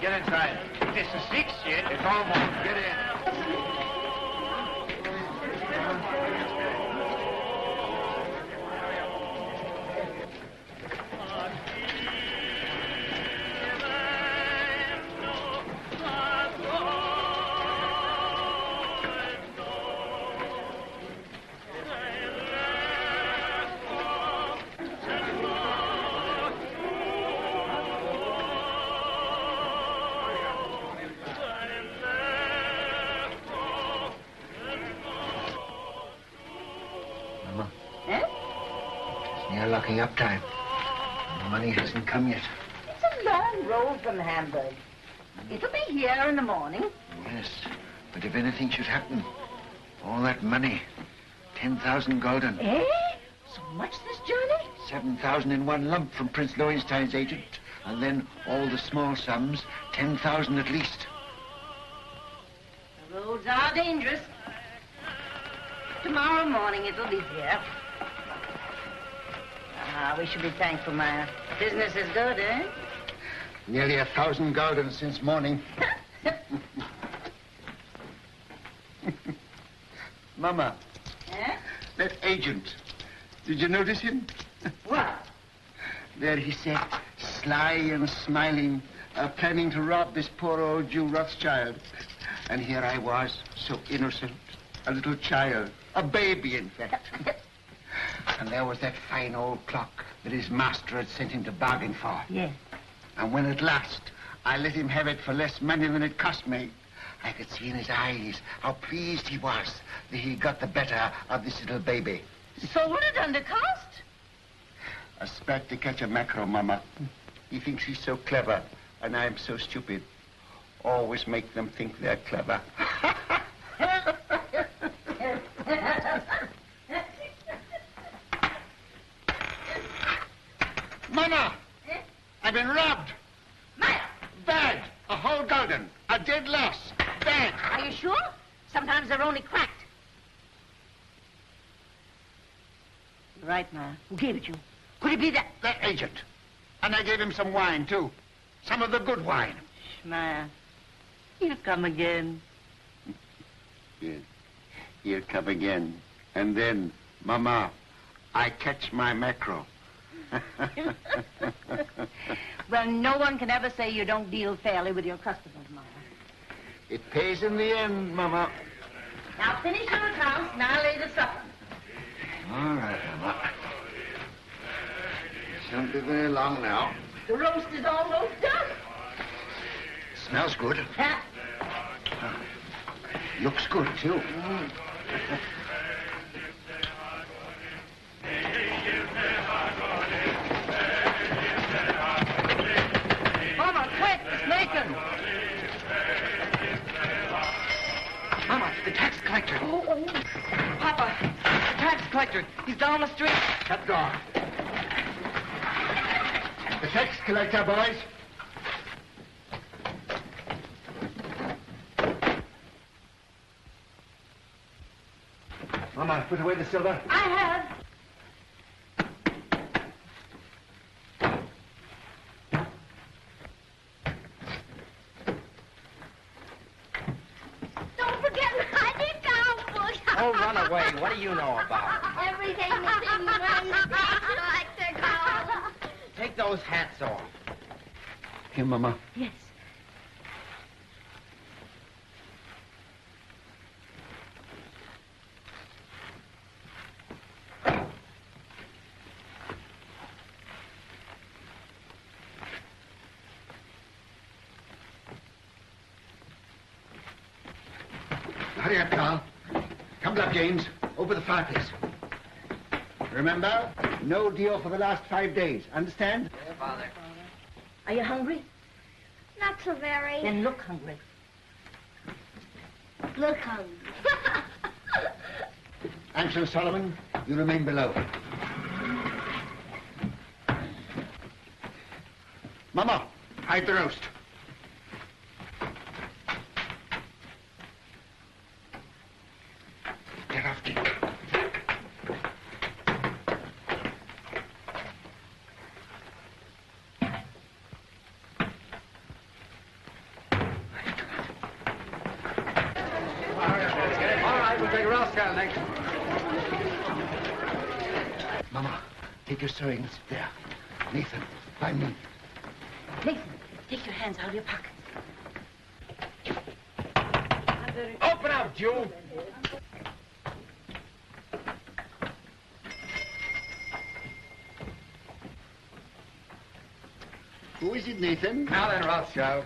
Get inside. This is 6 yet. It's almost. Get in. Locking up time. The money hasn't come yet. It's a long road from Hamburg. It'll be here in the morning. Yes, but if anything should happen, all that money, 10,000 gulden. Eh? So much this journey? 7,000 in one lump from Prince Lowenstein's agent, and then all the small sums, 10,000 at least. The roads are dangerous. Tomorrow morning it'll be here. Ah, we should be thankful, Maya. Business is good, eh? Nearly 1,000 gulden since morning. Mama. Eh? That agent. Did you notice him? What? There he sat, sly and smiling, planning to rob this poor old Jew Rothschild. And here I was, so innocent, a little child, a baby, in fact. And there was that fine old clock that his master had sent him to bargain for. Yes. And when at last I let him have it for less money than it cost me, I could see in his eyes how pleased he was that he got the better of this little baby. Sold it under cost? A spat to catch a mackerel, Mama. He thinks he's so clever, and I'm so stupid. Always make them think they're clever. Mama! Eh? I've been robbed. Maya! Bad. A whole gulden. A dead loss. Bad. Are you sure? Sometimes they're only cracked. You're right, Maya. Who gave it you? Could it be that? That agent. And I gave him some wine, too. Some of the good wine. Shh, Maya. He'll come again. Yes. He'll come again. And then, Mama, I catch my mackerel. Well, no one can ever say you don't deal fairly with your customers, Maya. It pays in the end, Mama. Now finish your accounts and I'll lay the supper. All right, Mama. Shan't be very long now. The roast is almost done. Smells good. Huh? Looks good, too. Mama, quick, it's making. Mama, the tax collector. Oh. Papa, the tax collector. He's down the street. Shut the door. The tax collector, boys. Mama, put away the silver. I have. Don't forget my account book. Oh, run away. What do you know about it? Everything is in one picture like they're called. Take those hats off. Here, Mama. Yes. Hurry up, Carl. Come up, James. Over the fireplace. Remember, no deal for the last 5 days. Understand? Yeah, Father. Are you hungry? Not so very. Then look hungry. Look hungry. Ansel Solomon, you remain below. Mama, hide the roast. Get off, Dick. We'll take Rothschild next. Mama, take your sewing. Sit there. Nathan, by me. Nathan, take your hands out of your pockets. Open up, Jew. Who is it, Nathan? Now then, Rothschild,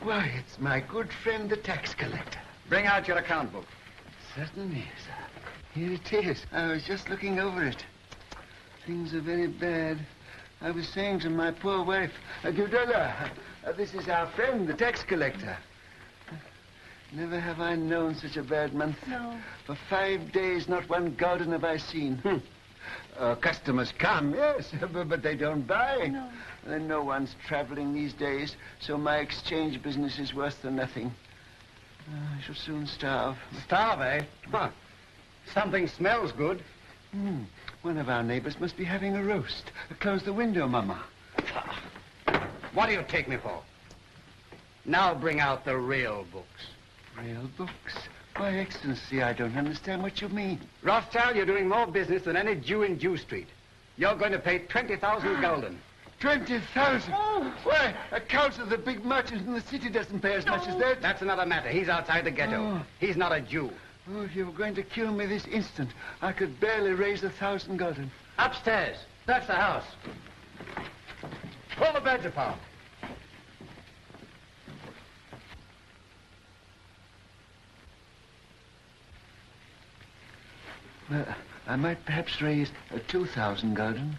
Why, it's my good friend, the tax collector. bring out your account book. Certainly, sir. Here it is. I was just looking over it. Things are very bad. I was saying to my poor wife, Gudula, this is our friend, the tax collector. Never have I known such a bad month. No. For 5 days, not one gulden have I seen. Customers come, yes, but they don't buy. No. And no one's traveling these days, so my exchange business is worse than nothing. I shall soon starve. Starve, eh? Huh. Something smells good. One of our neighbors must be having a roast. Close the window, Mama. What do you take me for? Now bring out the real books. Real books? Why, Excellency, I don't understand what you mean. Rothschild, you're doing more business than any Jew in Jew Street. You're going to pay 20,000 gulden. 20,000? Oh. Why, a council of the big merchants in the city doesn't pay as much as that. That's another matter. He's outside the ghetto. Oh. He's not a Jew. Oh, if you were going to kill me this instant, I could barely raise 1,000 gulden. Upstairs. That's the house. Pull the beds apart. I might perhaps raise 2,000 gulden.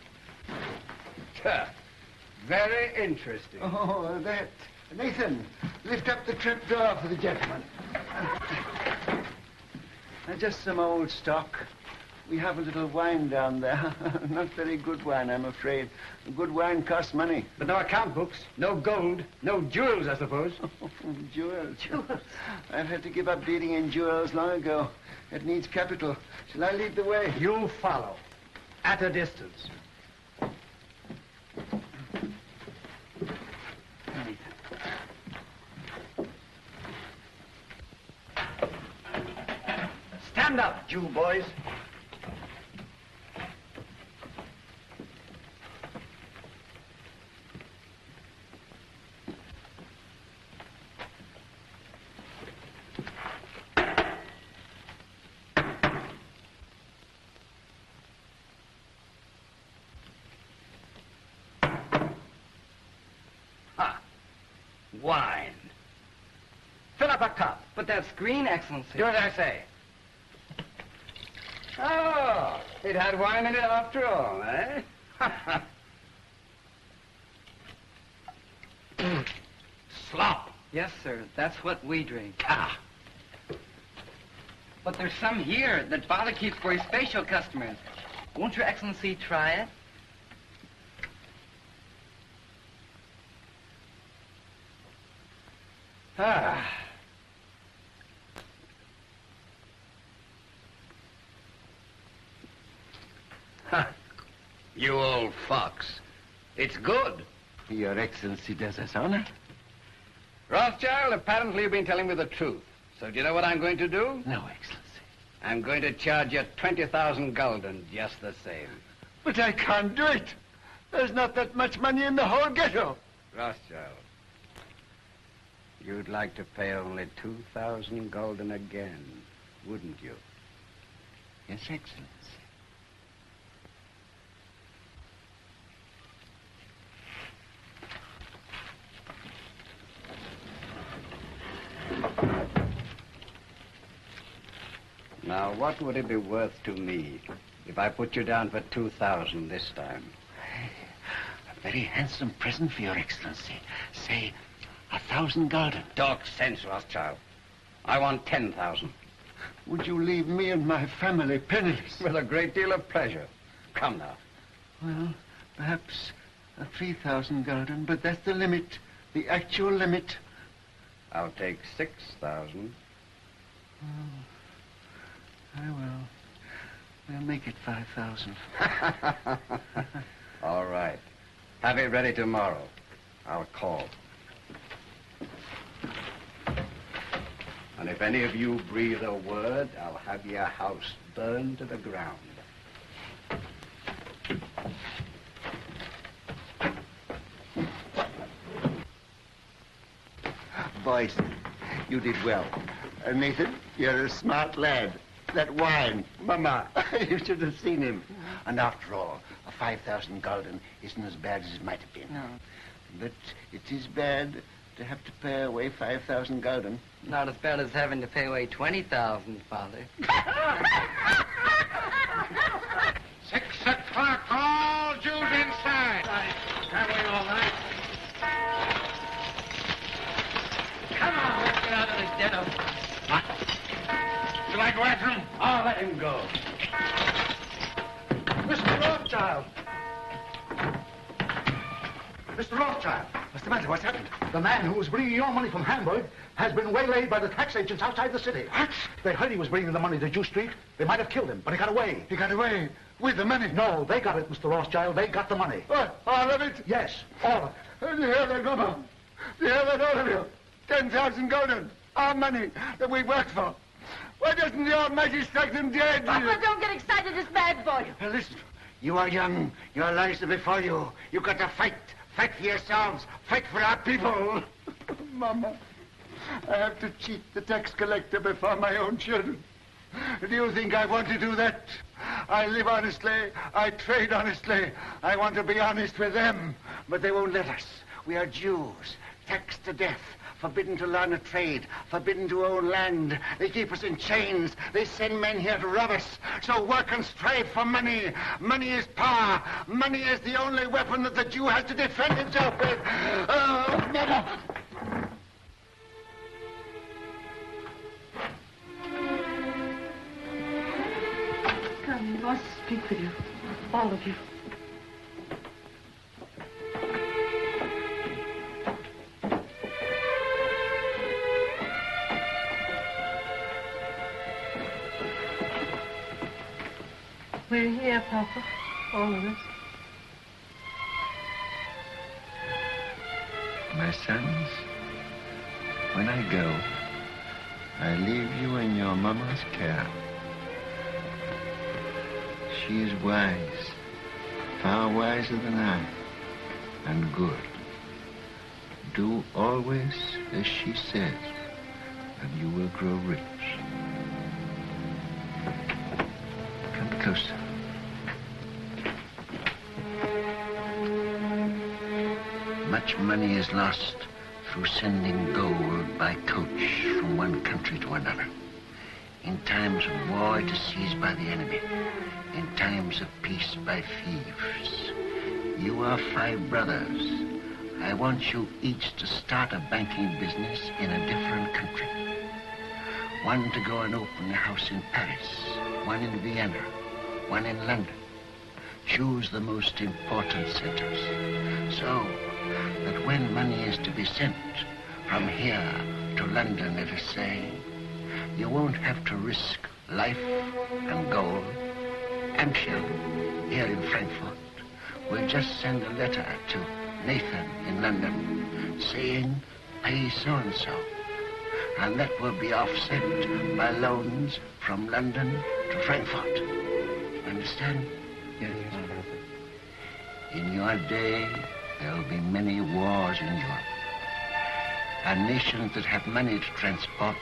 Very interesting. Oh, that. Nathan, lift up the trap door for the gentleman. Just some old stock. We have a little wine down there. Not very good wine, I'm afraid. Good wine costs money. But no account books, no gold, no jewels, I suppose. Jewels. I've had to give up dealing in jewels long ago. It needs capital. Shall I lead the way? You follow. At a distance. Stand up, Jew boys. Wine. Fill up a cup. But that's green, Excellency. Do as I say. Oh, it had wine in it after all, eh? Slop. Yes, sir. That's what we drink. Ah. But there's some here that Father keeps for his special customers. Won't Your Excellency try it? Ah. Ha. You old fox. It's good. Your Excellency does us honor. Rothschild, apparently you've been telling me the truth. So do you know what I'm going to do? No, Excellency. I'm going to charge you 20,000 gulden just the same. But I can't do it. There's not that much money in the whole ghetto. Rothschild, you'd like to pay only 2,000 gulden again, wouldn't you? Yes, Excellency. Now, what would it be worth to me if I put you down for 2,000 this time? A very handsome present for Your Excellency. Say, 1,000 gulden. Talk sense, Rothschild. I want 10,000. Would you leave me and my family penniless? With a great deal of pleasure. Come now. Well, perhaps 3,000 gulden, but that's the limit. The actual limit. I'll take 6,000. I will. We'll make it 5,000. All right. Have it ready tomorrow. I'll call. And And if any of you breathe a word, I'll have your house burned to the ground. Boys, you did well. Nathan, you're a smart lad. That wine, Mama, you should have seen him. And after all, a 5,000 gulden isn't as bad as it might have been. No. But it is bad to have to pay away 5,000 gulden. Not as bad as having to pay away 20,000, Father. 6 o'clock, all Jews inside. That way all night. Come on, let's get out of this ghetto. What? Shall I go after him? I'll let him go. Mr. Rothschild! Mr. Rothschild! What's the matter? What's happened? The man who was bringing your money from Hamburg has been waylaid by the tax agents outside the city. What? They heard he was bringing the money to Jew Street. They might have killed him, but he got away. He got away with the money? No, they got it, Mr. Rothschild. They got the money. What? All of it? Yes, all of it. You hear that, Mama? You hear that, all of you? 10,000 gulden. Our money that we worked for. Why doesn't the Almighty strike them dead? Papa, don't get excited. It's bad for you. Now listen, you are young. Your lives are before you. You've got to fight. Fight for yourselves. Fight for our people. Mama, I have to cheat the tax collector before my own children. Do you think I want to do that? I live honestly. I trade honestly. I want to be honest with them. But they won't let us. We are Jews, taxed to death. Forbidden to learn a trade, forbidden to own land. They keep us in chains. They send men here to rob us. So work and strive for money. Money is power. Money is the only weapon that the Jew has to defend himself with. Oh, Mama! Come, he wants to speak with you. All of you. We're here, Papa. All of us. My sons, when I go, I leave you in your mama's care. She is wise, far wiser than I, and good. Do always as she says, and you will grow rich. Come closer. Much money is lost through sending gold by coach from one country to another. In times of war, it is seized by the enemy. In times of peace, by thieves. You are 5 brothers. I want you each to start a banking business in a different country. One to go and open a house in Paris, one in Vienna, one in London. Choose the most important centers, so that when money is to be sent from here to London, let us say, you won't have to risk life and gold. Amshel, here in Frankfurt, will just send a letter to Nathan in London saying, pay so-and-so. And that will be offset by loans from London to Frankfurt. Understand? Yes. In your day, there will be many wars in Europe. And nations that have money to transport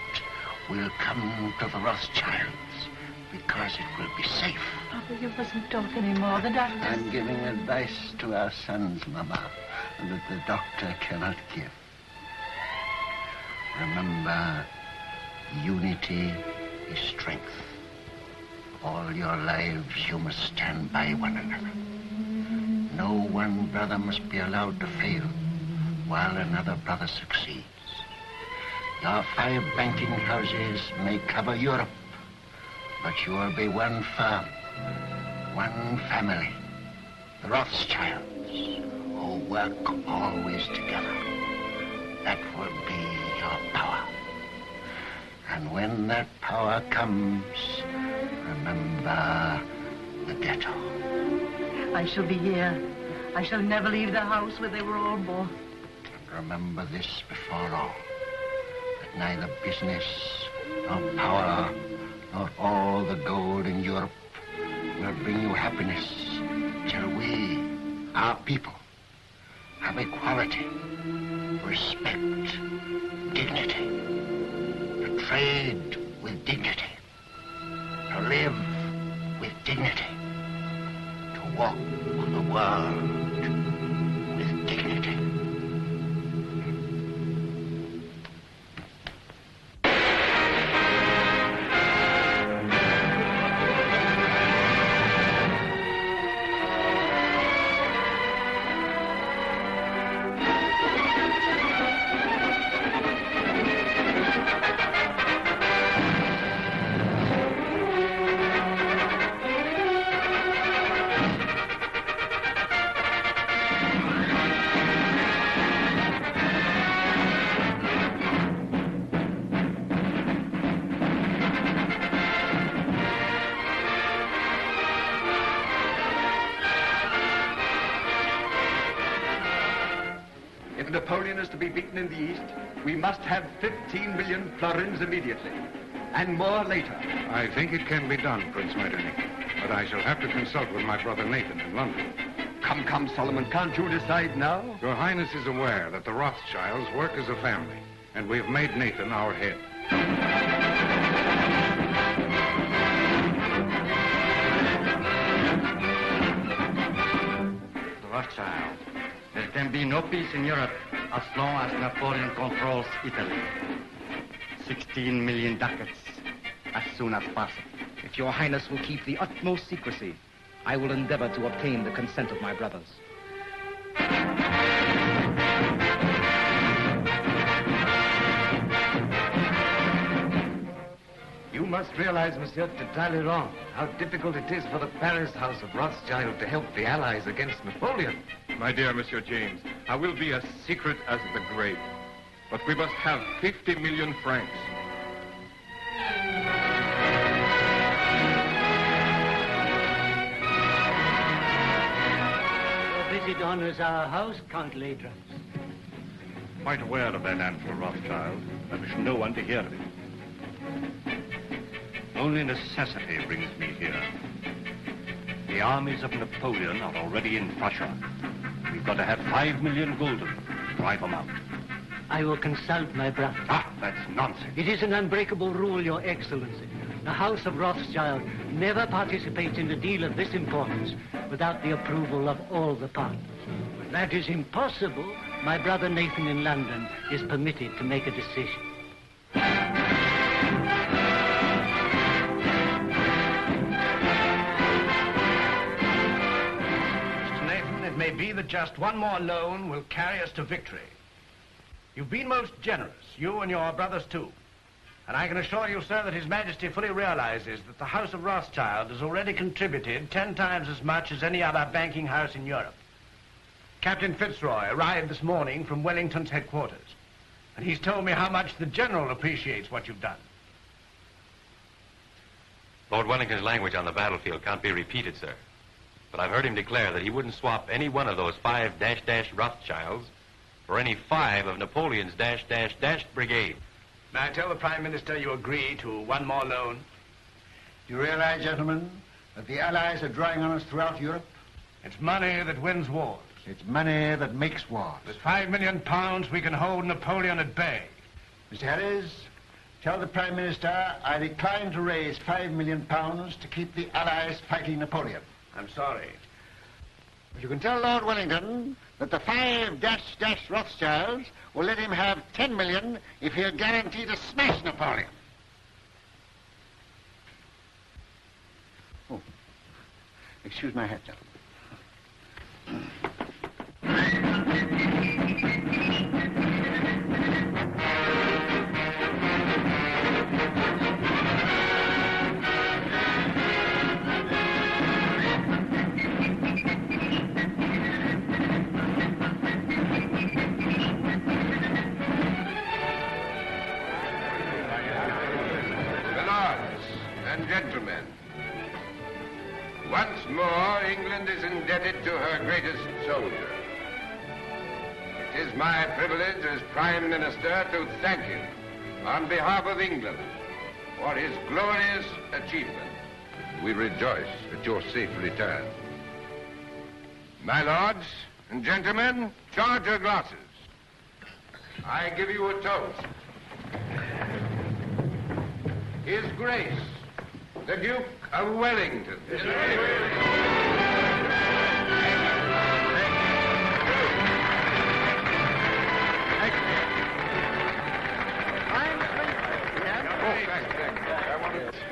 will come to the Rothschilds because it will be safe. Papa, you mustn't talk anymore. The doctor... I'm giving advice to our sons, Mama, that the doctor cannot give. Remember, unity is strength. All your lives you must stand by one another. No one brother must be allowed to fail while another brother succeeds. Your 5 banking houses may cover Europe, but you will be one firm, one family, the Rothschilds, who work always together. That will be your power. And when that power comes, remember the ghetto. I shall be here. I shall never leave the house where they were all born. And remember this before all, that neither business nor power, nor all the gold in Europe will bring you happiness till we, our people, have equality, respect, dignity, to trade with dignity, to live with dignity, to walk the world with dignity. If Napoleon is to be beaten in the East, we must have 15 million florins immediately, and more later. I think it can be done, Prince Metternich, but I shall have to consult with my brother Nathan in London. Come, Solomon, can't you decide now? Your Highness is aware that the Rothschilds work as a family, and we've made Nathan our head. The Rothschild. There can be no peace in Europe as long as Napoleon controls Italy. 16 million ducats as soon as possible. If your Highness will keep the utmost secrecy, I will endeavor to obtain the consent of my brothers. You must realize, Monsieur de Talleyrand, how difficult it is for the Paris house of Rothschild to help the Allies against Napoleon. My dear Monsieur James, I will be as secret as the grave, but we must have 50 million francs. Your visit honors our house, Count Ladrums. Quite aware of that answer, Rothschild. I wish no one to hear of it. Only necessity brings me here. The armies of Napoleon are already in Prussia. We've got to have 5 million gulden to drive them out. I will consult my brother. Ah, that's nonsense. It is an unbreakable rule, Your Excellency. The House of Rothschild never participates in a deal of this importance without the approval of all the partners. When that is impossible, my brother Nathan in London is permitted to make a decision. It may be that just one more loan will carry us to victory. You've been most generous, you and your brothers too. And I can assure you, sir, that His Majesty fully realizes that the House of Rothschild has already contributed 10 times as much as any other banking house in Europe. Captain Fitzroy arrived this morning from Wellington's headquarters, and he's told me how much the General appreciates what you've done. Lord Wellington's language on the battlefield can't be repeated, sir. But I've heard him declare that he wouldn't swap any one of those 5 Rothschilds for any 5 of Napoleon's brigade. May I tell the Prime Minister you agree to one more loan? Do you realize, gentlemen, that the Allies are drawing on us throughout Europe? It's money that wins wars. It's money that makes wars. With £5 million, we can hold Napoleon at bay. Mr. Harris, tell the Prime Minister I decline to raise £5 million to keep the Allies fighting Napoleon. I'm sorry. But you can tell Lord Wellington that the 5 Rothschilds will let him have 10 million if he'll guarantee to smash Napoleon. Oh, excuse my hat, gentlemen. Gentlemen, once more England is indebted to her greatest soldier. It is my privilege as Prime Minister to thank him on behalf of England for his glorious achievement. We rejoice at your safe return. My lords and gentlemen, charge your glasses. I give you a toast. His Grace, the Duke of Wellington.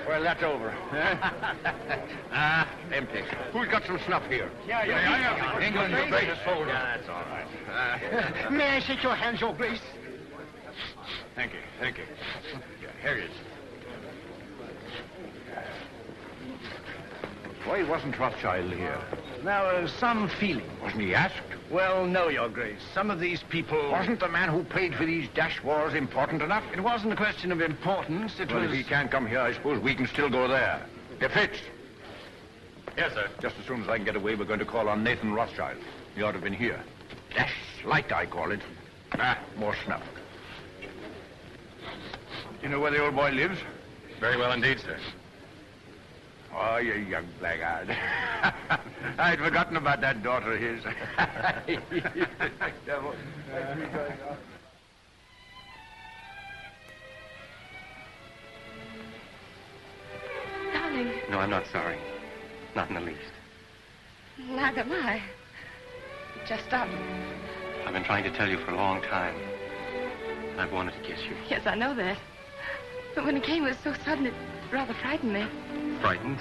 Well, that's over. Empty. Who's got some snuff here? Yeah. England's the greatest soldier. Yeah, that's all right. May I shake your hands, Your Grace? Thank you. Yeah, here it is. Why wasn't Rothschild here? Now, some feeling. Wasn't he asked? Well, no, Your Grace. Some of these people... Wasn't the man who paid for these dash wars important enough? It wasn't a question of importance. Well, if he can't come here, I suppose we can still go there. Get Fitz. Yes, sir. Just as soon as I can get away, we're going to call on Nathan Rothschild. He ought to have been here. Dash light, I call it. More snuff. You know where the old boy lives? Very well indeed, sir. Oh, you young blackguard. I'd forgotten about that daughter of his. Darling, No, I'm not sorry. Not in the least. neither am I. Just stop. I've been trying to tell you for a long time. I've wanted to kiss you. Yes, I know that. But when it came, it was so sudden, it rather frightened me. Frightened?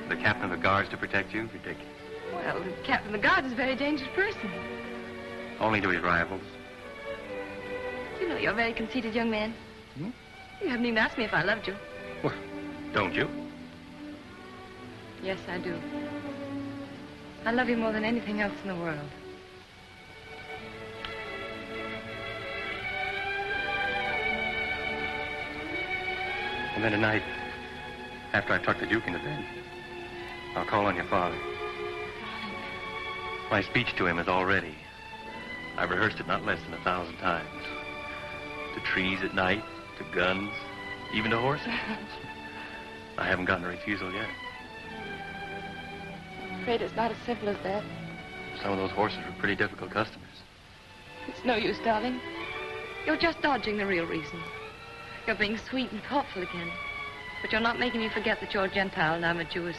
The captain of the guards to protect you? Ridiculous. Well, the captain of the guards is a very dangerous person. Only to his rivals. You know, you're a very conceited young man. You haven't even asked me if I loved you. Don't you? Yes, I do. I love you more than anything else in the world. And then tonight, after I tuck the Duke into bed, I'll call on your father. My speech to him is all ready. I've rehearsed it not less than 1,000 times. To trees at night, to guns, even to horses. I haven't gotten a refusal yet. I'm afraid it's not as simple as that. Some of those horses were pretty difficult customers. It's no use, darling. You're just dodging the real reason. You're being sweet and thoughtful again. But you're not making me forget that you're a Gentile and I'm a Jewess.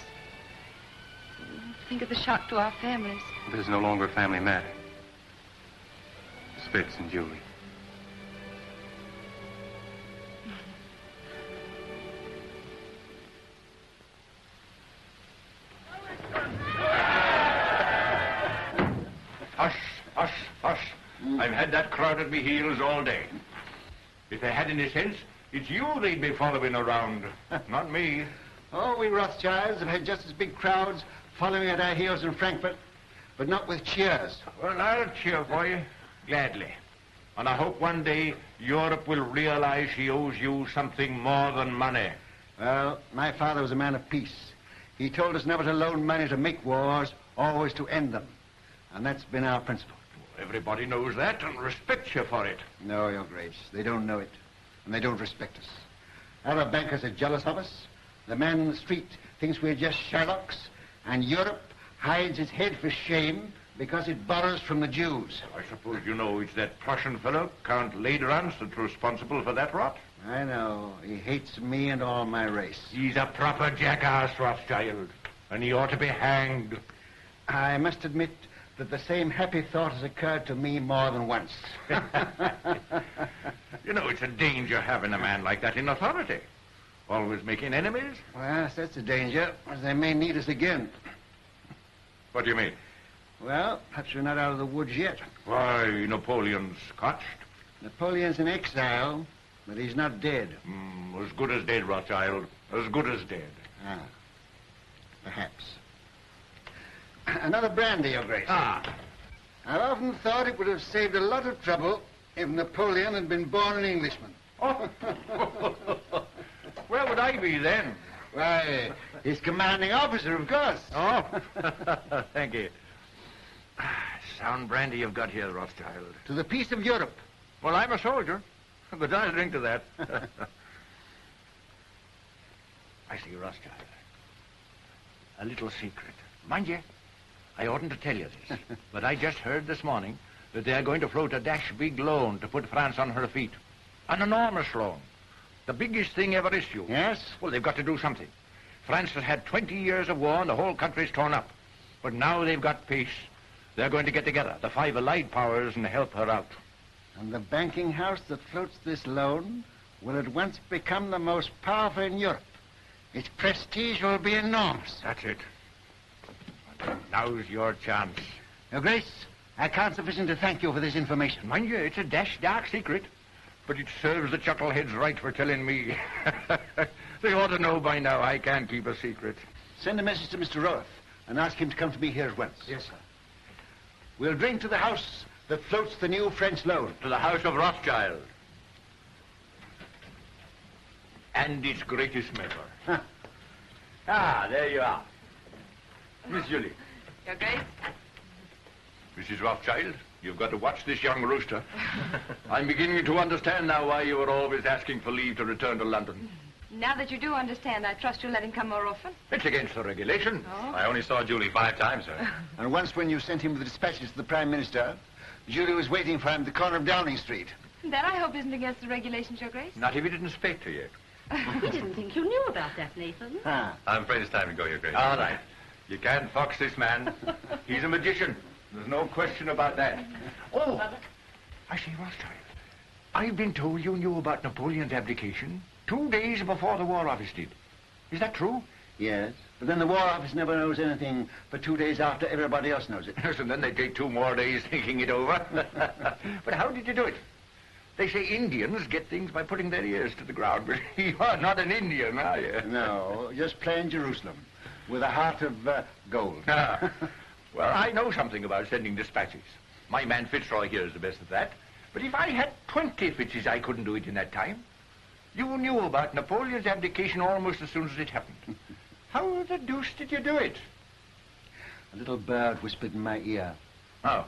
Think of the shock to our families. This is no longer a family matter. Spitz and Julie. Hush. I've had that crowd at me heels all day. If they had any sense, it's you they'd be following around, not me. Oh, we Rothschilds have had just as big crowds following at our heels in Frankfurt, but not with cheers. Well, I'll cheer for you, gladly. And I hope one day Europe will realize she owes you something more than money. Well, my father was a man of peace. He told us never to loan money to make wars, always to end them. And that's been our principle. Everybody knows that and respects you for it. No, Your Grace, they don't know it, and they don't respect us. Our bankers are jealous of us. The man in the street thinks we're just Sherlocks, and Europe hides its head for shame because it borrows from the Jews. I suppose you know it's that Prussian fellow, Count Lederans, that's responsible for that rot? I know. He hates me and all my race. He's a proper jackass, Rothschild, and he ought to be hanged. I must admit that the same happy thought has occurred to me more than once. You know, it's a danger having a man like that in authority. Always making enemies. Well, that's a danger, as they may need us again. What do you mean? Well, perhaps we're not out of the woods yet. Why, Napoleon's scotched. Napoleon's in exile, but he's not dead. As good as dead, Rothschild. As good as dead. Ah, perhaps. Another brandy, Your Grace. I've often thought it would have saved a lot of trouble if Napoleon had been born an Englishman. Oh. Where would I be then? Why, his commanding officer, of course. Oh, thank you. Sound brandy you've got here, Rothschild. To the peace of Europe. Well, I'm a soldier, but I'll drink to that. I see, Rothschild. A little secret. Mind you, I oughtn't to tell you this, but I just heard this morning that they are going to float a dash big loan to put France on her feet. An enormous loan. The biggest thing ever issued. Yes? Well, they've got to do something. France has had 20 years of war and the whole country's torn up. But now they've got peace. They're going to get together, the 5 allied powers, and help her out. And the banking house that floats this loan will at once become the most powerful in Europe. Its prestige will be enormous. That's it. Now's your chance. Your Grace, I can't sufficient to thank you for this information. Mind you, it's a dash dark secret. But it serves the chuckleheads right for telling me. They ought to know by now I can't keep a secret. Send a message to Mr. Roth and ask him to come to me here at once. Yes, sir. We'll drink to the house that floats the new French loan. To the house of Rothschild. And its greatest member. Huh. Ah, there you are. Miss Julie. Your Grace? Mrs. Rothschild, you've got to watch this young rooster. I'm beginning to understand now why you were always asking for leave to return to London. Now that you do understand, I trust you'll let him come more often. It's against the regulation. Oh. I only saw Julie 5 times, sir. And once when you sent him the dispatches to the Prime Minister, Julie was waiting for him at the corner of Downing Street. That, I hope, isn't against the regulations, Your Grace. Not if he didn't speak to you. We didn't think you knew about that, Nathan. Ah. I'm afraid it's time to go, Your Grace. All right. You can't fox this man. He's a magician. There's no question about that. Oh, I see, Rothschild. I've been told you knew about Napoleon's abdication 2 days before the War Office did. Is that true? Yes, but then the War Office never knows anything for 2 days after everybody else knows it. Yes, and then they take 2 more days thinking it over. But how did you do it? They say Indians get things by putting their ears to the ground, but you are not an Indian, are you? No, just plain Jerusalem, with a heart of gold. Ah. Well, I know something about sending dispatches. My man Fitzroy here is the best at that. But if I had 20 Fitzes, I couldn't do it in that time. You knew about Napoleon's abdication almost as soon as it happened. How the deuce did you do it? A little bird whispered in my ear. Oh,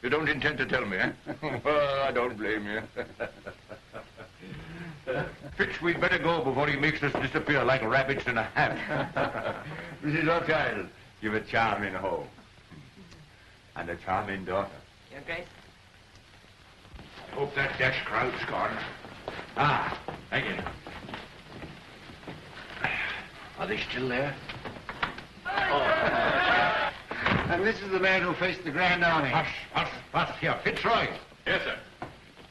you don't intend to tell me, eh? Well, I don't blame you. Fitz, we'd better go before he makes us disappear like rabbits in a hat. Mrs. Rothschild, you've a charming home. And a charming daughter. Your Grace. I hope that dash crowd's gone. Ah, thank you. Are they still there? Oh. And this is the man who faced the Grand Army. Hush, here, Fitzroy. Yes, sir.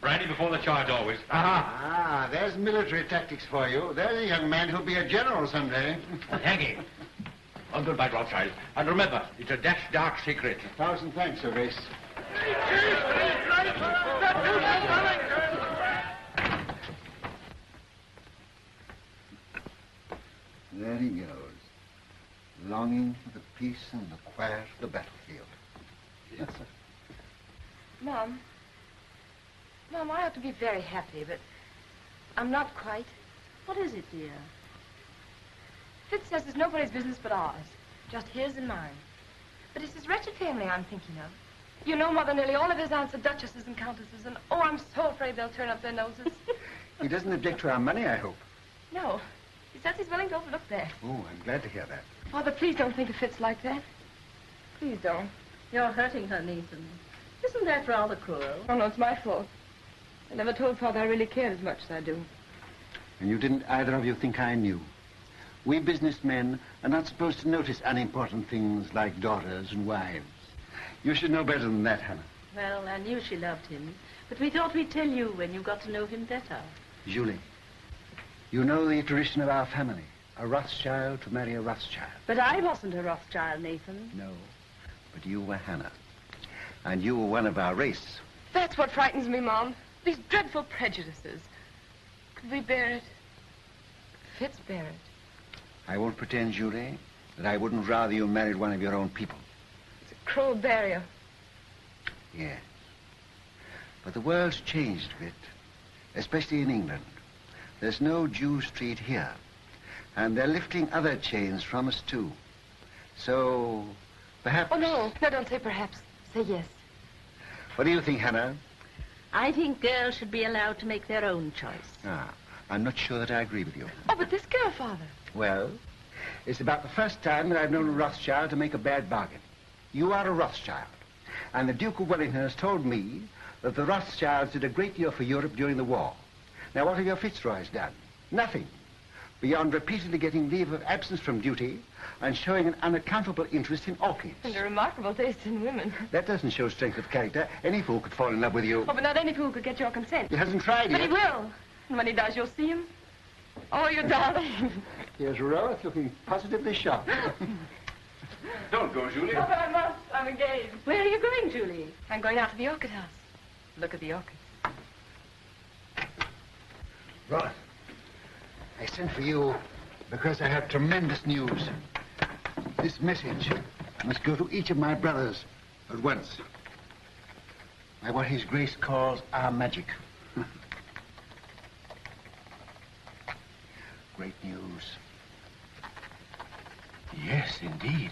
Brandy before the charge, always. Ah, there's military tactics for you. There's a young man who'll be a general someday. Thank you. Oh, goodbye, Rothschild. And remember, it's a dash dark secret. 1,000 thanks, Your Grace. There he goes, longing for the peace and the quiet of the battlefield. Yes, sir. Mom, I ought to be very happy, but I'm not quite. What is it, dear? Fitz says it's nobody's business but ours, just his and mine. But it's his wretched family I'm thinking of. You know, Mother, nearly all of his aunts are duchesses and countesses, and oh, I'm so afraid they'll turn up their noses. He doesn't object to our money, I hope. No, he says he's willing to overlook that. Oh, I'm glad to hear that. Father, please don't think of Fitz like that. Please don't. You're hurting her, Nathan. Isn't that rather cruel? Oh, no, it's my fault. I never told Father I really cared as much as I do. And you didn't either of you think I knew. We businessmen are not supposed to notice unimportant things like daughters and wives. You should know better than that, Hannah. Well, I knew she loved him, but we thought we'd tell you when you got to know him better. Julie, you know the tradition of our family. A Rothschild to marry a Rothschild. But I wasn't a Rothschild, Nathan. No, but you were Hannah. And you were one of our race. That's what frightens me, Mom. These dreadful prejudices. Could we bear it? Could Fitz bear it? I won't pretend, Julie, that I wouldn't rather you married one of your own people. It's a cruel barrier. Yes. But the world's changed a bit, especially in England. There's no Jew Street here. And they're lifting other chains from us, too. So, perhaps... Oh, no. No, don't say perhaps. Say yes. What do you think, Hannah? I think girls should be allowed to make their own choice. Ah, I'm not sure that I agree with you. Oh, but this girl, Father. Well, it's about the first time that I've known a Rothschild to make a bad bargain. You are a Rothschild. And the Duke of Wellington has told me that the Rothschilds did a great deal for Europe during the war. Now, what have your Fitzroys done? Nothing. Beyond repeatedly getting leave of absence from duty and showing an unaccountable interest in orchids. And a remarkable taste in women. That doesn't show strength of character. Any fool could fall in love with you. Oh, but not any fool could get your consent. He hasn't tried But yet. he will. And when he does, you'll see him. Oh, you darling. Here's Rose looking positively shocked. Don't go, Julie. Oh, but I must. I'm engaged. Where are you going, Julie? I'm going out to the orchid house. Look at the orchids. Roth, I sent for you because I have tremendous news. This message must go to each of my brothers at once. By what His Grace calls our magic. Great news. Yes, indeed.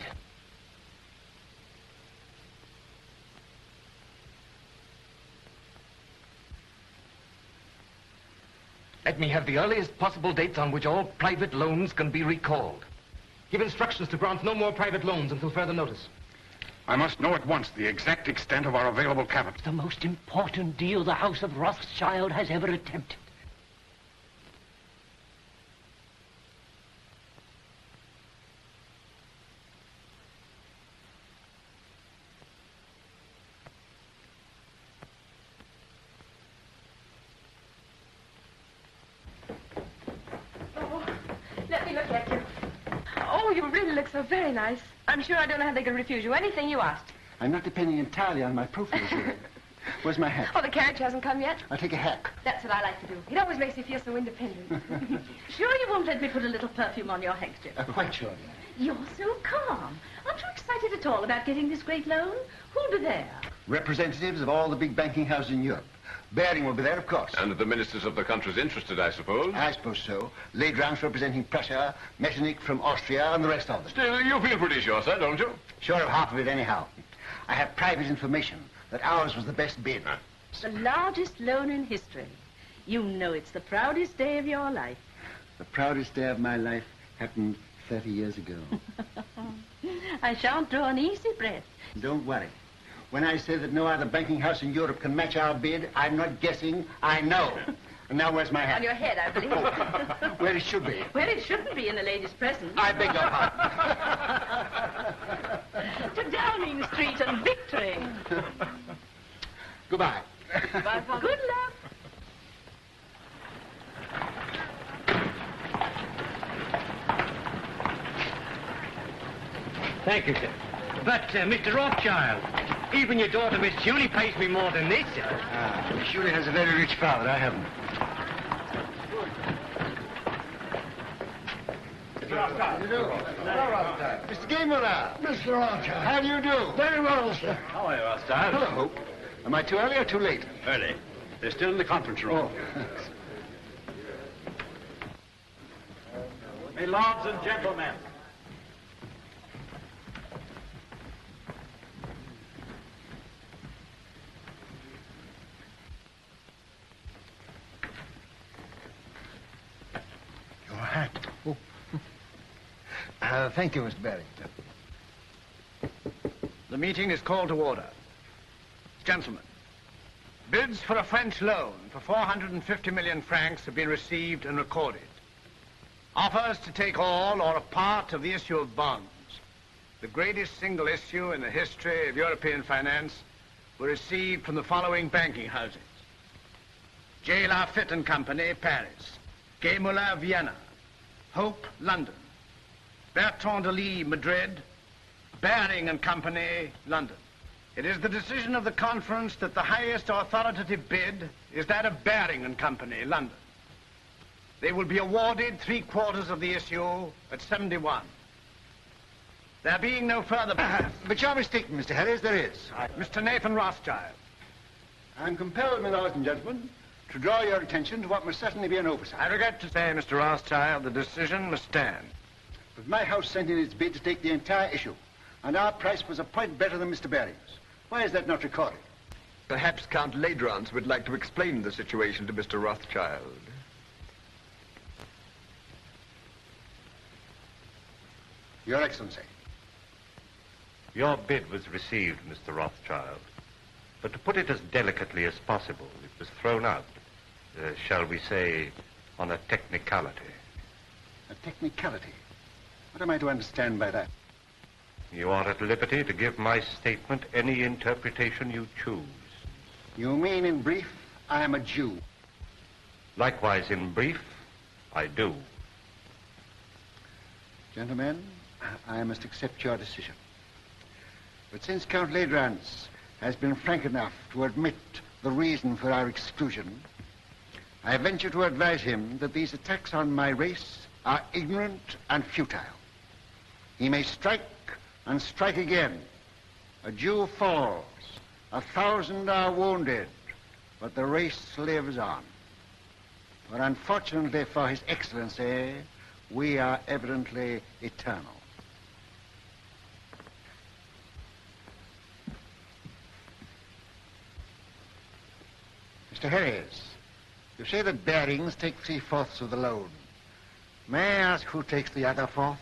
Let me have the earliest possible dates on which all private loans can be recalled. Give instructions to grant no more private loans until further notice. I must know at once the exact extent of our available capital. It's the most important deal the House of Rothschild has ever attempted. Let me look at you. Oh, you really look so very nice. I'm sure I don't know how they could refuse you anything you asked. I'm not depending entirely on my profile. Where's my hat? Oh, the carriage hasn't come yet? I'll take a hack. That's what I like to do. It always makes me feel so independent. Sure you won't let me put a little perfume on your handkerchief? Quite sure. You're so calm. Aren't you excited at all about getting this great loan? Who'll be there? Representatives of all the big banking houses in Europe. Baring will be there, of course. And the ministers of the countries interested, I suppose? I suppose so. Legrand representing Prussia, Metternich from Austria, and the rest of them. Still, you feel pretty sure, sir, don't you? Sure of half of it, anyhow. I have private information that ours was the best bid. The largest loan in history. You know it's the proudest day of your life. The proudest day of my life happened 30 years ago. I shan't draw an easy breath. Don't worry. When I say that no other banking house in Europe can match our bid, I'm not guessing, I know. And now where's my hat? On your head, I believe. Where it should be. Where it shouldn't be in a lady's presence. I beg your pardon. To Downing Street and victory. Goodbye. Bye, Father. Good luck. Thank you, sir. But, Mr. Rothschild, even your daughter, Miss Julie, pays me more than this, sir. Julie has a very rich father. I haven't. Mr. Gameler. Mr. Rothschild. How do you do? Very well, sir. How are you, Rothschild? Hello, Hope. Am I too early or too late? Early. They're still in the conference room. My lords and gentlemen. Your hat. Oh. Thank you, Mr. Barrington. The meeting is called to order. Gentlemen, bids for a French loan for 450 million francs have been received and recorded. Offers to take all or a part of the issue of bonds, the greatest single issue in the history of European finance, were received from the following banking houses. J. Lafitte and Company, Paris. Gay Moulin, Vienna. Hope, London. Bertrand de Lis, Madrid. Baring and Company, London. It is the decision of the conference that the highest authoritative bid is that of Baring and Company, London. They will be awarded 3/4 of the issue at 71. There being no further... But you're mistaken, Mr. Harris, there is. Mr. Nathan Rothschild. I'm compelled, my lords and gentlemen, to draw your attention to what must certainly be an oversight. I regret to say, Mr. Rothschild, the decision must stand. But my house sent in its bid to take the entire issue, and our price was a point better than Mr. Baring's. Why is that not recorded? Perhaps Count Ledrance would like to explain the situation to Mr. Rothschild. Your Excellency. Your bid was received, Mr. Rothschild. But to put it as delicately as possible, it was thrown out, shall we say, on a technicality. A technicality? What am I to understand by that? You are at liberty to give my statement any interpretation you choose. You mean, in brief, I am a Jew? Likewise, in brief, I do. Gentlemen, I must accept your decision. But since Count Ledrans has been frank enough to admit the reason for our exclusion, I venture to advise him that these attacks on my race are ignorant and futile. He may strike and strike again. A Jew falls, 1,000 are wounded, but the race lives on. But unfortunately for His Excellency, we are evidently eternal. Mr. Harris, you say that Barings take 3/4 of the loan. May I ask who takes the other 1/4?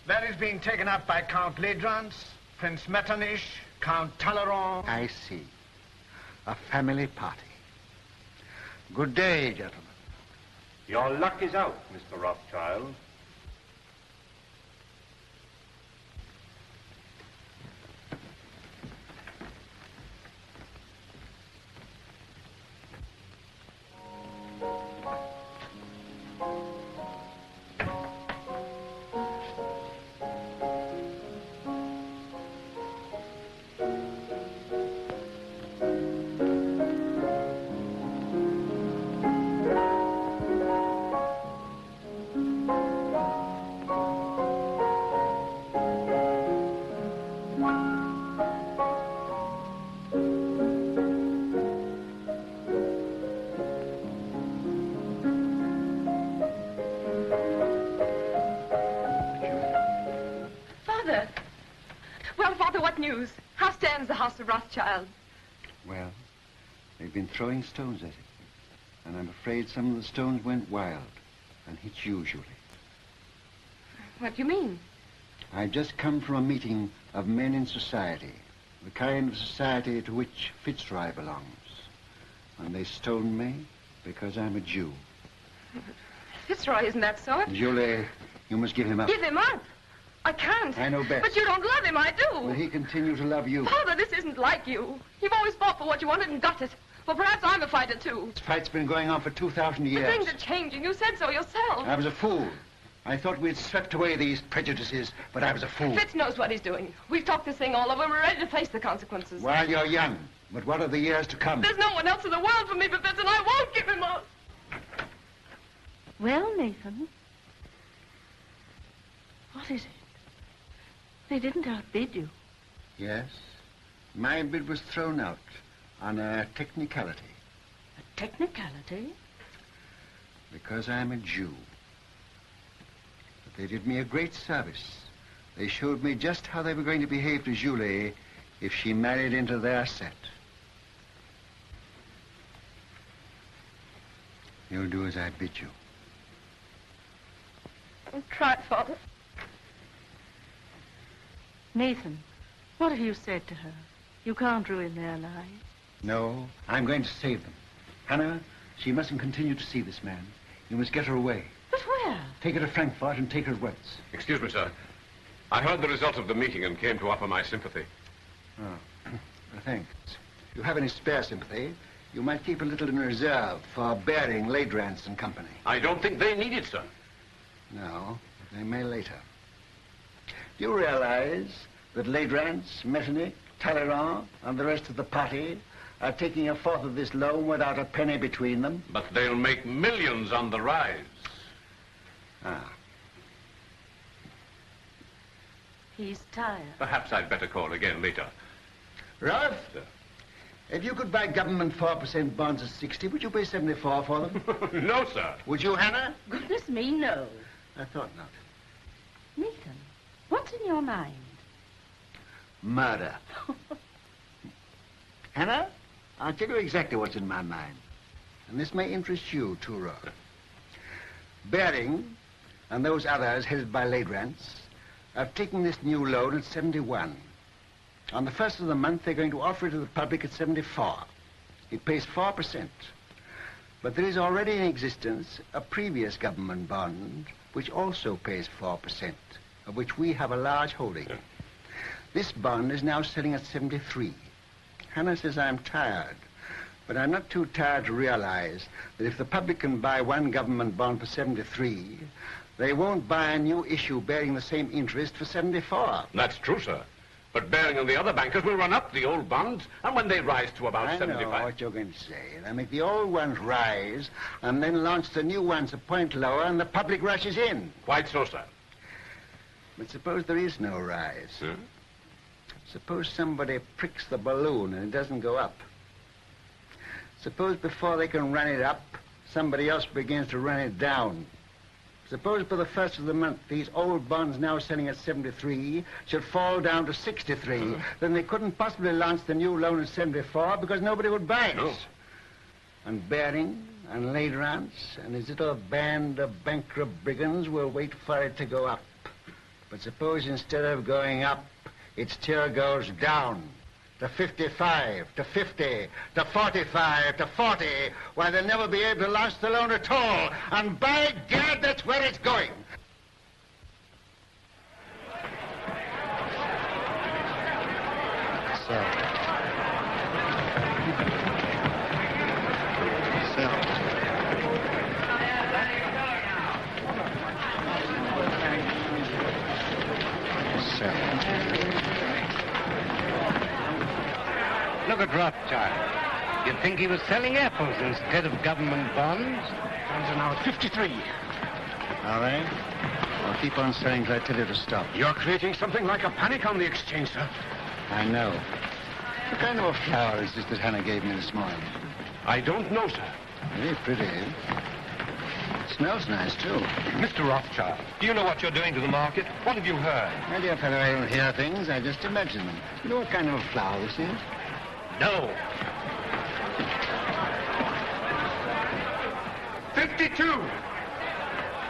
That is being taken up by Count Ledrans, Prince Metternich, Count Talleyrand. I see. A family party. Good day, gentlemen. Your luck is out, Mr. Rothschild. news? How stands the house of Rothschild? Well, they've been throwing stones at it. And I'm afraid some of the stones went wild and hit you, Julie. What do you mean? I've just come from a meeting of men in society, the kind of society to which Fitzroy belongs. And they stoned me because I'm a Jew. Fitzroy isn't that sort. Julie, you must give him up. Give him up? I can't. I know best. But you don't love him, I do. Will he continue to love you? Father, this isn't like you. You've always fought for what you wanted and got it. Well, perhaps I'm a fighter, too. This fight's been going on for 2,000 years. But things are changing. You said so yourself. I was a fool. I thought we'd swept away these prejudices, but I was a fool. Fitz knows what he's doing. We've talked this thing all over. We're ready to face the consequences. While you're young. But what are the years to come? There's no one else in the world for me but Fitz, and I won't give him up. Well, Nathan, what is it? They didn't outbid you. Yes. My bid was thrown out on a technicality. A technicality? Because I'm a Jew. But they did me a great service. They showed me just how they were going to behave to Julie if she married into their set. You'll do as I bid you. I'll try, Father. Nathan, what have you said to her? You can't ruin their lives. No, I'm going to save them. Hannah, she mustn't continue to see this man. You must get her away. But where? Take her to Frankfurt and take her at once. Excuse me, sir. I heard the result of the meeting and came to offer my sympathy. Oh, thanks. If you have any spare sympathy, you might keep a little in reserve for Baring, Ladrans and Company. I don't think they need it, sir. No, but they may later. Do you realize that Ladrans, Metternich, Talleyrand, and the rest of the party are taking a fourth of this loan without a penny between them? But they'll make millions on the rise. Ah. He's tired. Perhaps I'd better call again later. Ralph, if you could buy government 4% bonds at 60, would you pay 74 for them? No, sir. Would you, Hannah? Goodness me, no. I thought not. Nathan, what's in your mind? Murder. Hannah, I'll tell you exactly what's in my mind. And this may interest you, too, Roth. Baring and those others headed by Ladrans are taking this new loan at 71. On the first of the month, they're going to offer it to the public at 74. It pays 4%. But there is already in existence a previous government bond which also pays 4%, of which we have a large holding. Yeah. This bond is now selling at 73. Hannah says I'm tired, but I'm not too tired to realize that if the public can buy one government bond for 73, they won't buy a new issue bearing the same interest for 74. That's true, sir. But Baring and the other bankers will run up the old bonds, and when they rise to about 75... I know what you're going to say. They'll make the old ones rise, and then launch the new ones a point lower, and the public rushes in. Quite so, sir. But suppose there is no rise. Huh? Suppose somebody pricks the balloon and it doesn't go up. Suppose before they can run it up, somebody else begins to run it down. Suppose by the first of the month, these old bonds now selling at 73 should fall down to 63. Then they couldn't possibly launch the new loan at 74 because nobody would buy it. No. And Baring and Ladrans and his little band of bankrupt brigands will wait for it to go up. But suppose instead of going up, its tier goes down to 55, to 50, to 45, to 40, why they'll never be able to launch the loan at all. And by gad, that's where it's going. Look at Rothschild. You'd think he was selling apples instead of government bonds. Bonds are now at 53. All right. I'll keep on selling till I tell you to stop. You're creating something like a panic on the exchange, sir. I know. What kind of a flower is this that Hannah gave me this morning? I don't know, sir. Very pretty. It smells nice, too. Mr. Rothschild, do you know what you're doing to the market? What have you heard? My dear fellow, I don't hear things. I just imagine them. You know what kind of a flower this is? No. 52!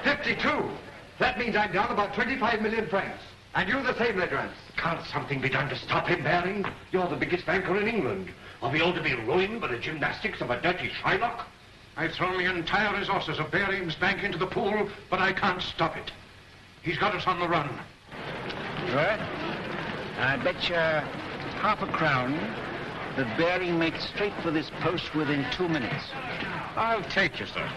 52! That means I'm down about 25 million francs. And you the same, Legrand. Can't something be done to stop him, Baring? You're the biggest banker in England. Are we all to be ruined by the gymnastics of a dirty Shylock? I've thrown the entire resources of Baring's bank into the pool, but I can't stop it. He's got us on the run. What? I bet you half a crown that Baring makes straight for this post within 2 minutes. I'll take you, sir.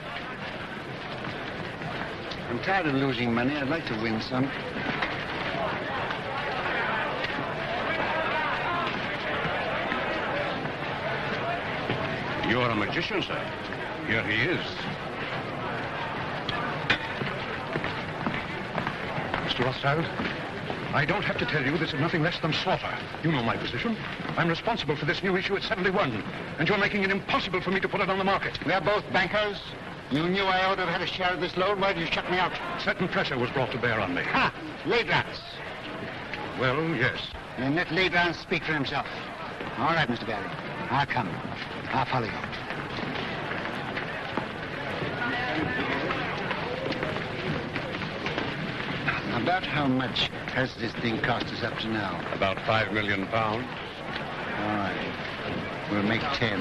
I'm tired of losing money. I'd like to win some. You're a magician, sir. Here he is. Mr. Rothschild, I don't have to tell you this is nothing less than slaughter. You know my position. I'm responsible for this new issue at 71, and you're making it impossible for me to put it on the market. We're both bankers. You knew I ought to have had a share of this loan. Why did you shut me out? Certain pressure was brought to bear on me. Ha! Ladrans. Well, yes. Then let Ladrans speak for himself. All right, Mr. Baring. I'll come. I'll follow you. About how much has this thing cost us up to now? About £5 million. All right. We'll make 10.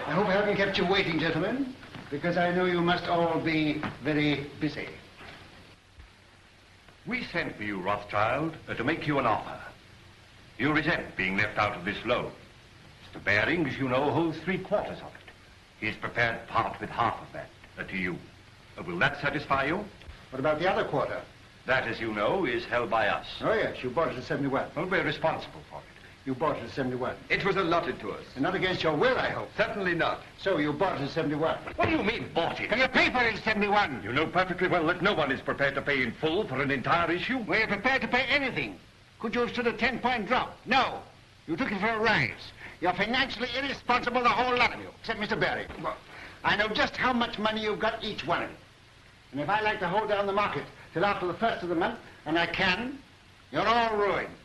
I hope I haven't kept you waiting, gentlemen, because I know you must all be very busy. We sent for you, Rothschild, to make you an offer. You resent being left out of this loan. Mr. Baring, as you know, holds 3/4 of it. He's prepared to part with half of that to you. Will that satisfy you? What about the other quarter? That, as you know, is held by us. Oh, yes, you bought it at 71. Well, we're responsible for it. You bought it at 71. It was allotted to us. And not against your will, I hope. Certainly not. So you bought it at 71. What do you mean, bought it? Can you pay for it at 71? You know perfectly well that no one is prepared to pay in full for an entire issue. We're prepared to pay anything. Could you have stood a 10-point drop? No. You took it for a rise. You're financially irresponsible, the whole lot of you, except Mr. Baring. Well, I know just how much money you've got, each one of you. And if I like to hold down the market till after the first of the month, and I can, you're all ruined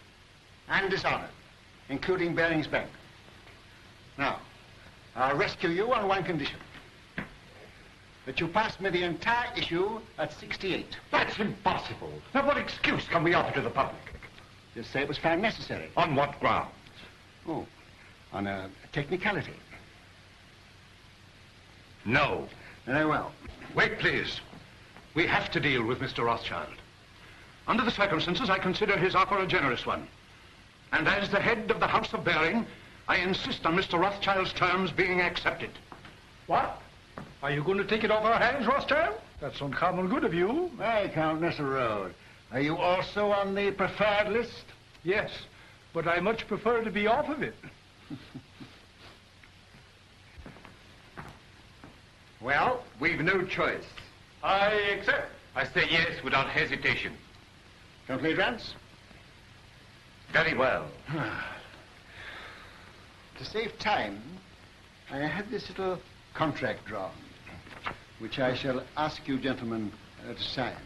and dishonored. including Baring's Bank. Now, I'll rescue you on one condition. That you pass me the entire issue at 68. That's impossible. Now, what excuse can we offer to the public? Just say it was found necessary. On what grounds? Oh, on a technicality. No. Very well. Wait, please. We have to deal with Mr. Rothschild. Under the circumstances, I consider his offer a generous one. And as the head of the House of Baring, I insist on Mr. Rothschild's terms being accepted. What? Are you going to take it off our hands, Rothschild? That's uncommon good of you. Hey, Count Road. Are you also on the preferred list? Yes, but I much prefer to be off of it. Well, we've no choice. I accept. I say yes without hesitation. Complete Rance? Very well. To save time, I had this little contract drawn, which I shall ask you gentlemen to sign.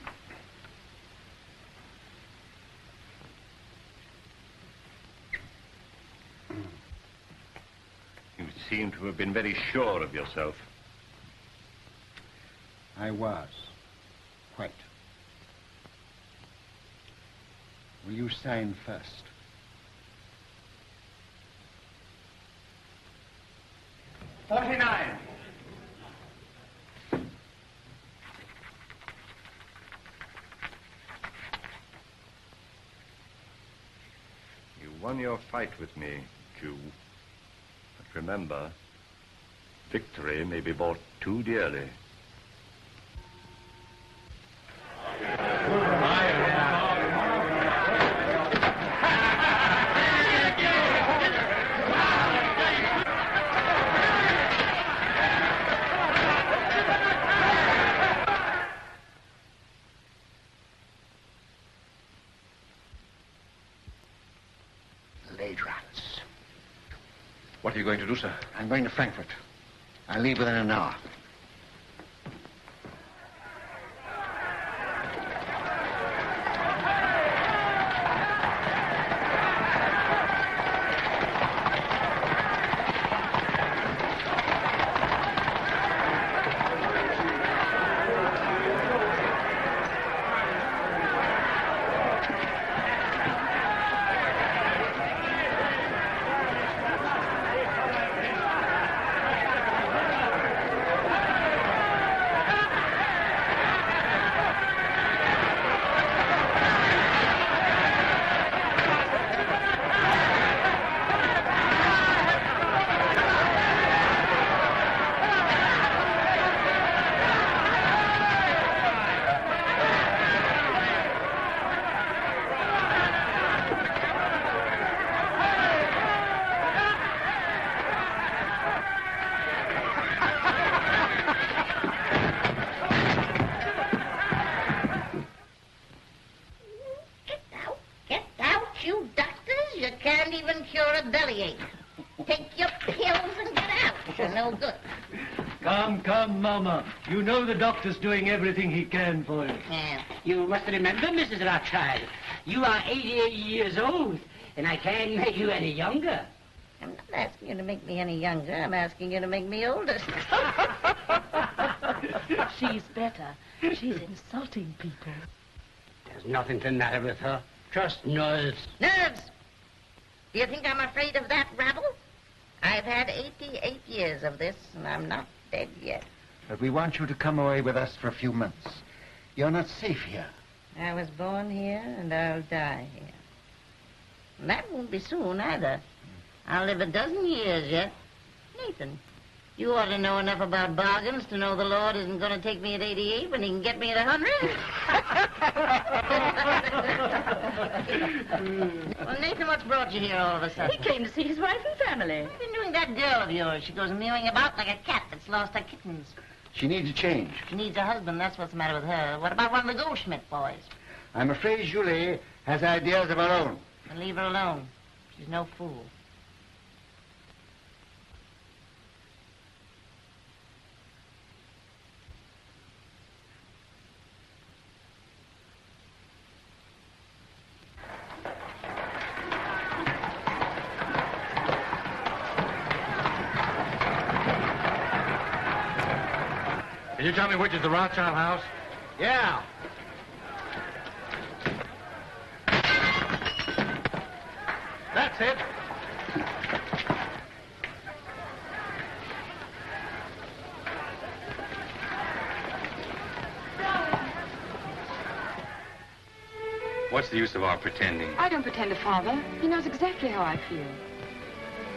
You seem to have been very sure of yourself. I was. Quite. Will you sign first? $49. You won your fight with me, Jew. But remember, victory may be bought too dearly. What are you going to do, sir? I'm going to Frankfurt. I'll leave within an hour. Mama, you know the doctor's doing everything he can for you. You must remember, Mrs. Rothschild, you are 88 years old, and I can't make you any younger. I'm not asking you to make me any younger. I'm asking you to make me older. She's better. She's insulting people. There's nothing the matter with her. Just nerves. Nerves? Do you think I'm afraid of that rabble? I've had 88 years of this, and I'm not dead yet. But we want you to come away with us for a few months. You're not safe here. I was born here, and I'll die here. And that won't be soon, either. I'll live a dozen years yet. Nathan, you ought to know enough about bargains to know the Lord isn't going to take me at 88 when he can get me at 100. Well, Nathan, what's brought you here all of a sudden? He came to see his wife and family. What have you been doing that girl of yours? She goes mewing about like a cat that's lost her kittens. She needs a change. She needs a husband, that's what's the matter with her. What about one of the Goldschmidt boys? I'm afraid Julie has ideas of her own. Then leave her alone. She's no fool. Can you tell me which is the Rothschild house? Yeah. That's it. What's the use of our pretending? I don't pretend to Father. He knows exactly how I feel.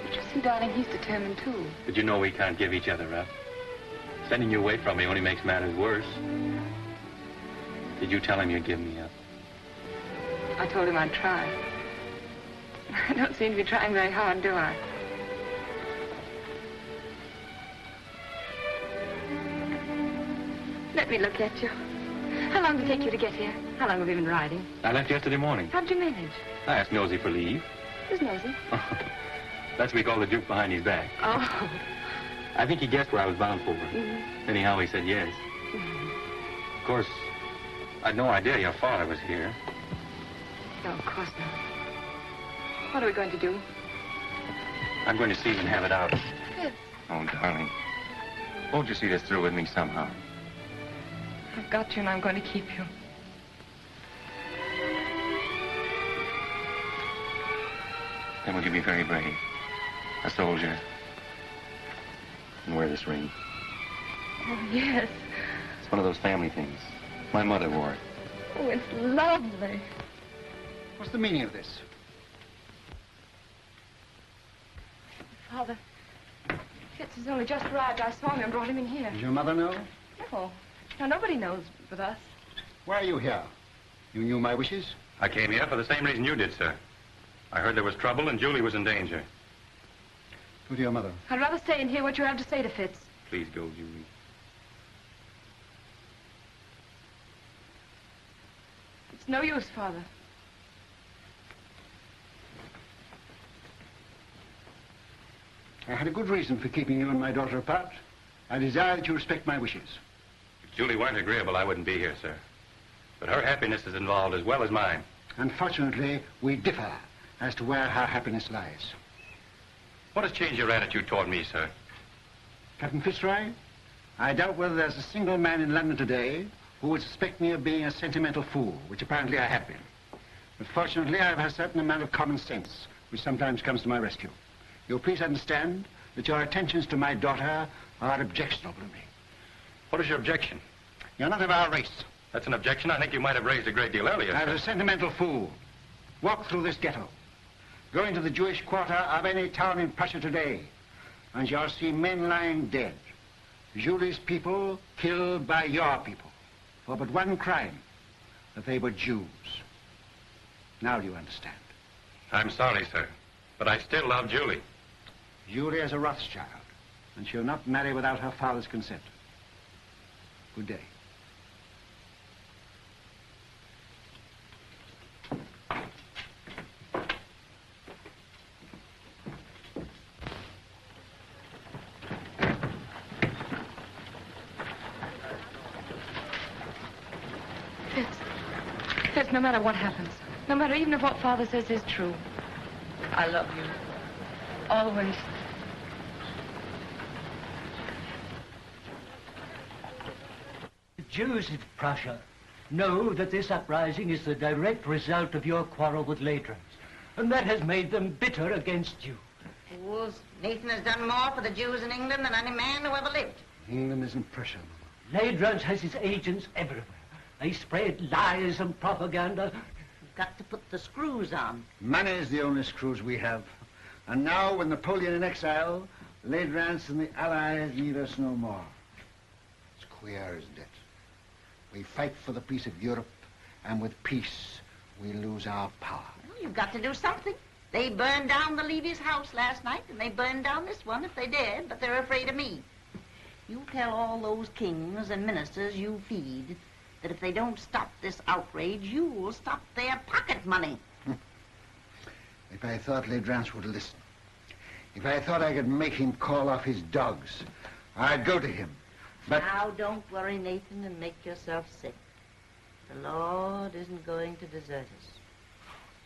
But you see, darling, he's determined, too. But you know we can't give each other up. Sending you away from me only makes matters worse. Did you tell him you'd give me up? I told him I'd try. I don't seem to be trying very hard, do I? Let me look at you. How long did it take you to get here? How long have you been riding? I left yesterday morning. How'd you manage? I asked Nosy for leave. Who's Nosy? That's what we call the Duke behind his back. Oh. I think he guessed where I was bound for. Mm-hmm. Anyhow, he said yes. Mm-hmm. Of course, I'd no idea your father was here. No, of course not. What are we going to do? I'm going to see him and have it out. Yes. Oh, darling. Won't you see this through with me somehow? I've got you and I'm going to keep you. Then will you be very brave? A soldier. And wear this ring. Oh, yes. It's one of those family things. My mother wore it. Oh, it's lovely. What's the meaning of this? Father, Fitz has only just arrived. I saw him and brought him in here. Does your mother know? No. No, nobody knows but us. Why are you here? You knew my wishes? I came here for the same reason you did, sir. I heard there was trouble and Julie was in danger. Go to your mother. I'd rather stay and hear what you have to say to Fitz. Please go, Julie. It's no use, Father. I had a good reason for keeping you and my daughter apart. I desire that you respect my wishes. If Julie weren't agreeable, I wouldn't be here, sir. But her happiness is involved as well as mine. Unfortunately, we differ as to where her happiness lies. What has changed your attitude toward me, sir? Captain Fitzroy, I doubt whether there's a single man in London today who would suspect me of being a sentimental fool, which apparently I have been. But fortunately, I have a certain amount of common sense, which sometimes comes to my rescue. You'll please understand that your attentions to my daughter are objectionable to me. What is your objection? You're not of our race. That's an objection I think you might have raised a great deal earlier. I was a sentimental fool. Walk through this ghetto. Go into the Jewish quarter of any town in Prussia today, and you'll see men lying dead. Julie's people killed by your people for but one crime, that they were Jews. Now do you understand? I'm sorry, sir, but I still love Julie. Julie is a Rothschild, and she'll not marry without her father's consent. Good day. Fitz, no matter what happens, no matter even if what Father says is true, I love you. Always. The Jews of Prussia know that this uprising is the direct result of your quarrel with Ladrans, and that has made them bitter against you. Fools, Nathan has done more for the Jews in England than any man who ever lived. England isn't Prussia. Ladrans has his agents everywhere. They spread lies and propaganda. You've got to put the screws on. Money's the only screws we have. And now, with Napoleon in exile, Ladrans and the Allies need us no more. It's queer, isn't it? We fight for the peace of Europe, and with peace, we lose our power. Well, you've got to do something. They burned down the Levy's house last night, and they burned down this one if they dared, but they're afraid of me. You tell all those kings and ministers you feed that if they don't stop this outrage, you'll stop their pocket money. If I thought Ladrans would listen, if I thought I could make him call off his dogs, I'd go to him. But now, don't worry, Nathan, and make yourself sick. The Lord isn't going to desert us.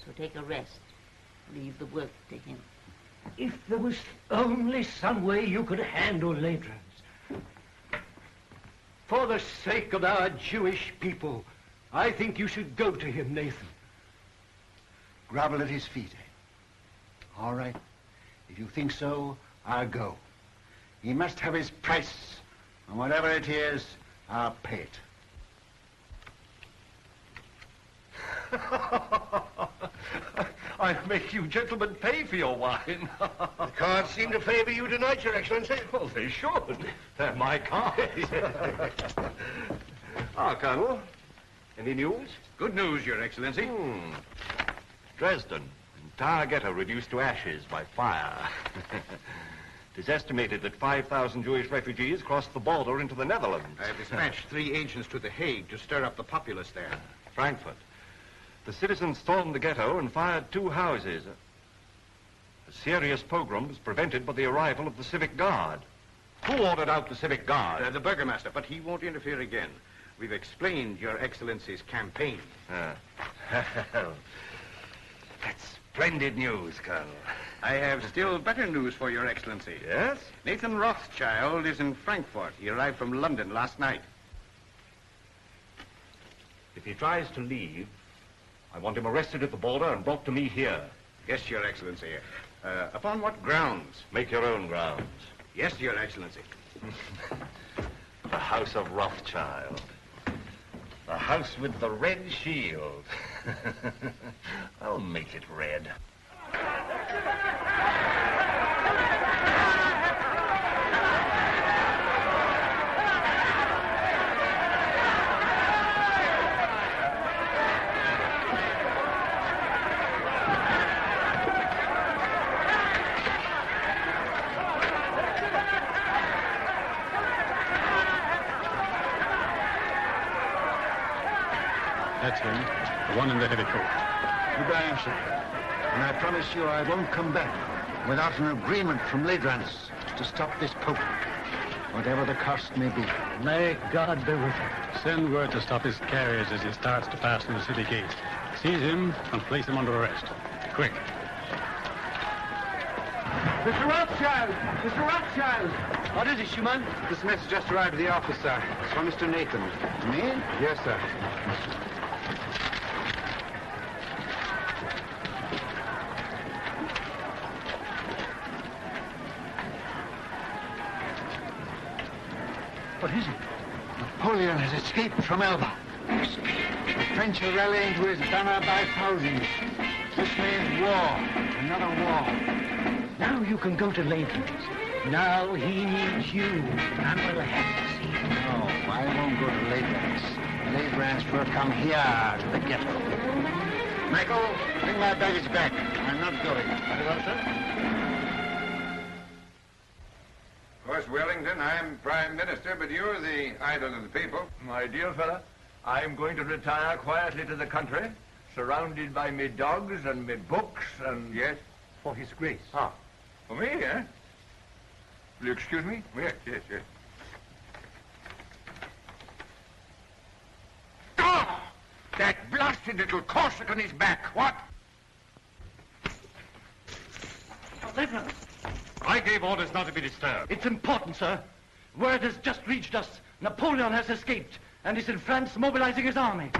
So take a rest. Leave the work to him. If there was only some way you could handle Ladrans. For the sake of our Jewish people, I think you should go to him, Nathan. Grovel at his feet, eh? All right. If you think so, I'll go. He must have his price, and whatever it is, I'll pay it. I'll make you gentlemen pay for your wine. The cards seem to favor you tonight, Your Excellency. Well, they should. They're my cards. Colonel, any news? Good news, Your Excellency. Dresden, entire ghetto reduced to ashes by fire. It is estimated that 5,000 Jewish refugees crossed the border into the Netherlands. I dispatched 3 agents to The Hague to stir up the populace there. Frankfurt. The citizens stormed the ghetto and fired 2 houses. A serious pogrom was prevented by the arrival of the civic guard. Who ordered out the civic guard? The burgomaster, but he won't interfere again. We've explained Your Excellency's campaign. That's splendid news, Colonel. I have still better news for Your Excellency. Yes? Nathan Rothschild is in Frankfurt. He arrived from London last night. If he tries to leave, I want him arrested at the border and brought to me here. Yes, Your Excellency. Upon what grounds? Make your own grounds. Yes, Your Excellency. The House of Rothschild. The house with the red shield. I'll make it red. That's him, the one in the heavy coat. Goodbye, Alfred. And I promise you I won't come back without an agreement from Ladrans to stop this pope, whatever the cost may be. May God be with you. Send word to stop his carriage as he starts to pass through the city gate. Seize him and place him under arrest. Quick. Mr. Rothschild! Mr. Rothschild! What is it, Schumann? This message just arrived at the office, sir. It's from Mr. Nathan. Me? Yes, sir. What is it? Napoleon has escaped from Elba. The French are rallying to his banner by thousands. This means war. Another war. Now you can go to Lathams. Now he needs you, and we'll have to see him. No, I won't go to Ladrans. Ladrans will come here to the ghetto. Michael, bring my baggage back. I'm not going. Very well, sir. Of course, Wellington, I'm Prime Minister, but you're the idol of the people. My dear fella, I'm going to retire quietly to the country, surrounded by me dogs and me books and... Yes? For his grace. Ah, for me, eh? Will you excuse me? Yes, yes, yes. Ah! That blasted little Corsican is back. What? Lathams. I gave orders not to be disturbed. It's important, sir. Word has just reached us. Napoleon has escaped and is in France mobilizing his army.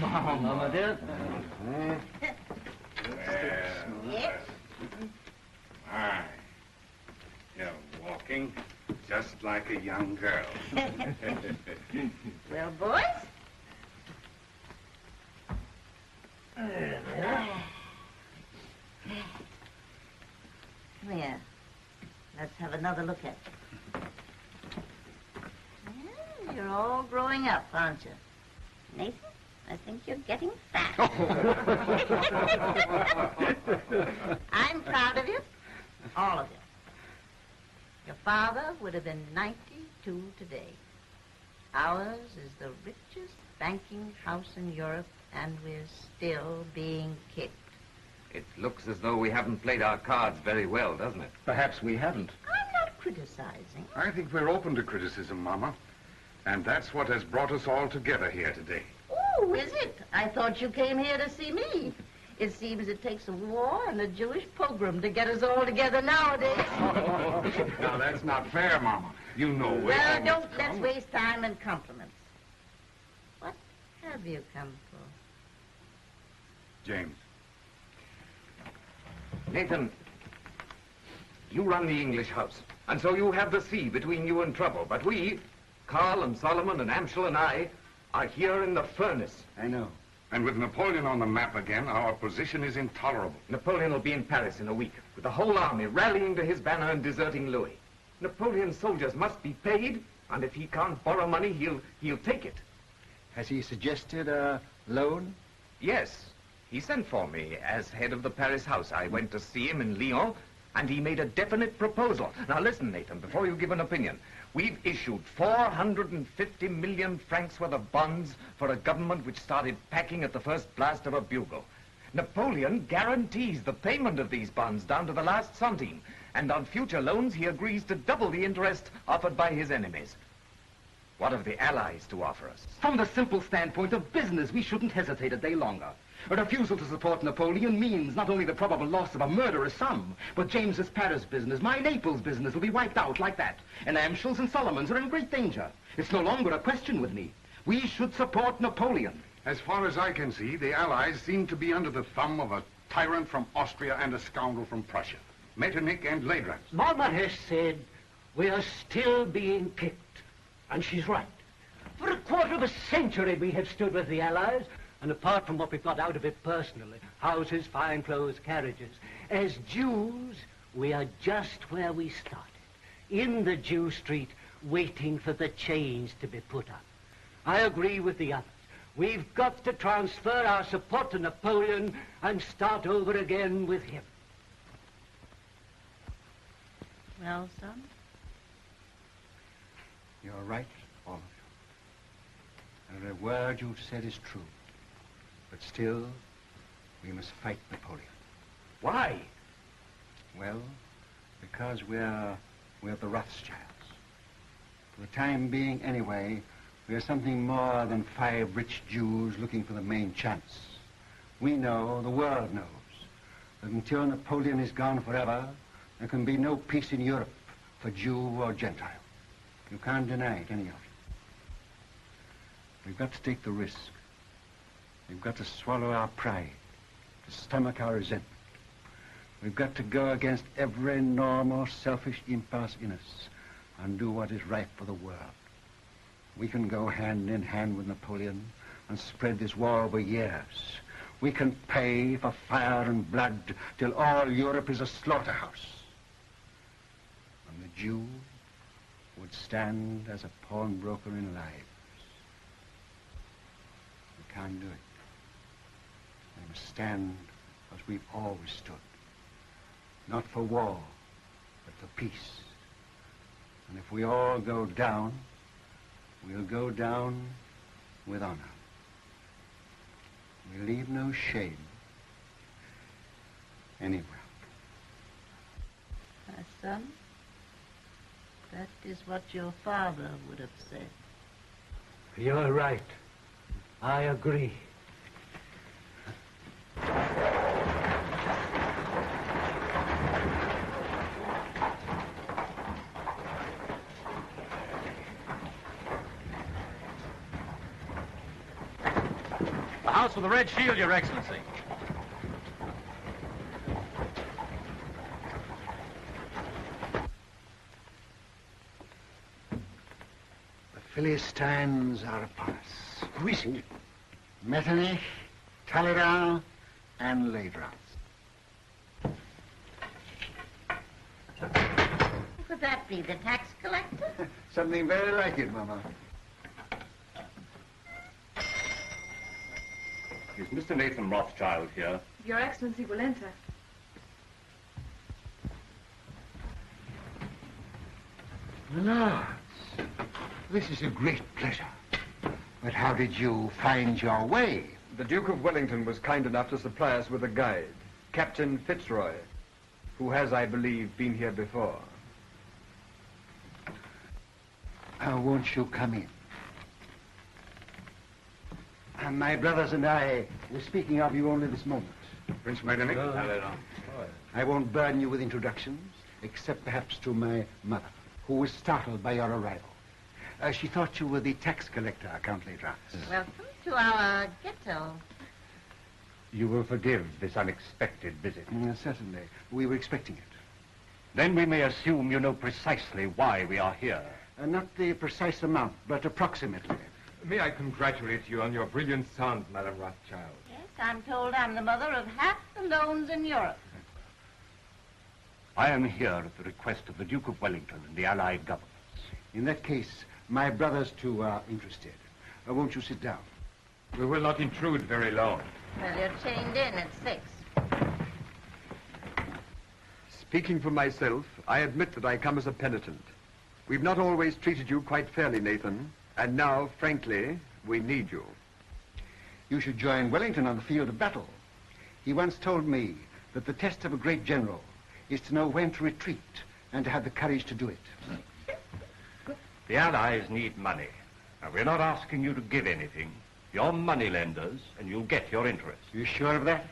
Mama, dear. Yes? My, you're walking just like a young girl. Well, boys? Come here. Let's have another look at you. Well, you're all growing up, aren't you? Nathan, I think you're getting fat. I'm proud of you. All of you. Your father would have been 92 today. Ours is the richest banking house in Europe, and we're still being kicked. It looks as though we haven't played our cards very well, doesn't it? Perhaps we haven't. I'm not criticizing. I think we're open to criticism, Mama. And that's what has brought us all together here today. Oh, is it? I thought you came here to see me. It seems it takes a war and a Jewish pogrom to get us all together nowadays. Now, that's not fair, Mama. You know we Well, always don't let's come. waste time in compliments. What have you come for? James. Nathan, you run the English house, and so you have the sea between you and trouble. But we, Carl and Solomon and Amschel and I, are here in the furnace. I know. And with Napoleon on the map again, our position is intolerable. Napoleon will be in Paris in a week, with the whole army rallying to his banner and deserting Louis. Napoleon's soldiers must be paid, and if he can't borrow money, he'll take it. Has he suggested a loan? Yes. He sent for me as head of the Paris house. I went to see him in Lyon, and he made a definite proposal. Now listen, Nathan, before you give an opinion. We've issued 450 million francs worth of bonds for a government which started packing at the first blast of a bugle. Napoleon guarantees the payment of these bonds down to the last centime, and on future loans he agrees to double the interest offered by his enemies. What have the Allies to offer us? From the simple standpoint of business, we shouldn't hesitate a day longer. A refusal to support Napoleon means not only the probable loss of a murderous sum, but James's Paris business, my Naples business, will be wiped out like that. And Amschel's and Solomon's are in great danger. It's no longer a question with me. We should support Napoleon. As far as I can see, the Allies seem to be under the thumb of a tyrant from Austria and a scoundrel from Prussia. Metternich and Leidrans. Mama has said we are still being kicked, and she's right. For a quarter of a century we have stood with the Allies, and apart from what we've got out of it personally, houses, fine clothes, carriages, as Jews, we are just where we started, in the Jew street, waiting for the change to be put up. I agree with the others. We've got to transfer our support to Napoleon and start over again with him. Well, son? You're right, all of you. Every word you've said is true. But still, we must fight Napoleon. Why? Well, because we're the Rothschilds. For the time being, anyway, we're something more than 5 rich Jews looking for the main chance. We know, the world knows, that until Napoleon is gone forever, there can be no peace in Europe for Jew or Gentile. You can't deny it, any of you. We've got to take the risk. We've got to swallow our pride, to stomach our resentment. We've got to go against every normal, selfish impulse in us and do what is right for the world. We can go hand in hand with Napoleon and spread this war over years. We can pay for fire and blood till all Europe is a slaughterhouse. And the Jew would stand as a pawnbroker in lives. We can't do it. We must stand as we've always stood. Not for war, but for peace. And if we all go down, we'll go down with honor. We leave no shame anywhere. My son, that is what your father would have said. You're right. I agree. The house with the red shield, Your Excellency. The Philistines are upon us. Who is it? Metternich, Talleyrand, and Leidrans. Who could that be, the tax collector? Something very like it, Mama. Is Mr. Nathan Rothschild here? Your Excellency will enter. Lords, this is a great pleasure. But how did you find your way? The Duke of Wellington was kind enough to supply us with a guide, Captain Fitzroy, who has, I believe, been here before. Won't you come in? My brothers and I were speaking of you only this moment. Prince Metternich. I won't burden you with introductions, except perhaps to my mother, who was startled by your arrival. She thought you were the tax collector, Count Ledrans. Welcome to our ghetto. You will forgive this unexpected visit. Certainly. We were expecting it. Then we may assume you know precisely why we are here. Not the precise amount, but approximately. May I congratulate you on your brilliant son, Madame Rothschild. Yes, I'm told I'm the mother of half the loans in Europe. I am here at the request of the Duke of Wellington and the Allied governments. In that case, my brothers, too, are interested. Won't you sit down? We will not intrude very long. Well, you're chained in at 6. Speaking for myself, I admit that I come as a penitent. We've not always treated you quite fairly, Nathan. And now, frankly, we need you. You should join Wellington on the field of battle. He once told me that the test of a great general is to know when to retreat and to have the courage to do it. The Allies need money. Now, we're not asking you to give anything. You're money lenders, and you'll get your interest. You sure of that?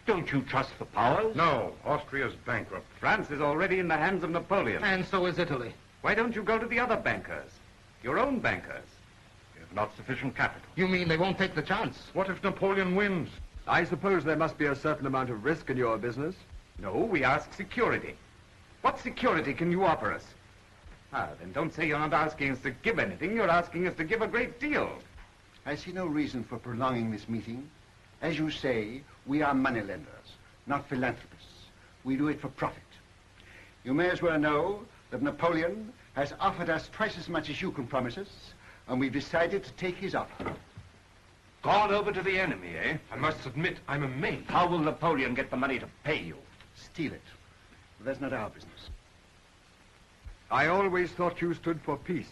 Don't you trust the powers? No, Austria's bankrupt. France is already in the hands of Napoleon. And so is Italy. Why don't you go to the other bankers? Your own bankers. You have not sufficient capital. You mean they won't take the chance? What if Napoleon wins? I suppose there must be a certain amount of risk in your business. No, we ask security. What security can you offer us? Ah, then don't say you're not asking us to give anything. You're asking us to give a great deal. I see no reason for prolonging this meeting. As you say, we are moneylenders, not philanthropists. We do it for profit. You may as well know that Napoleon has offered us twice as much as you can promise us, and we've decided to take his offer. Gone over to the enemy, eh? I must admit, I'm amazed. How will Napoleon get the money to pay you? Steal it. But that's not our business. I always thought you stood for peace.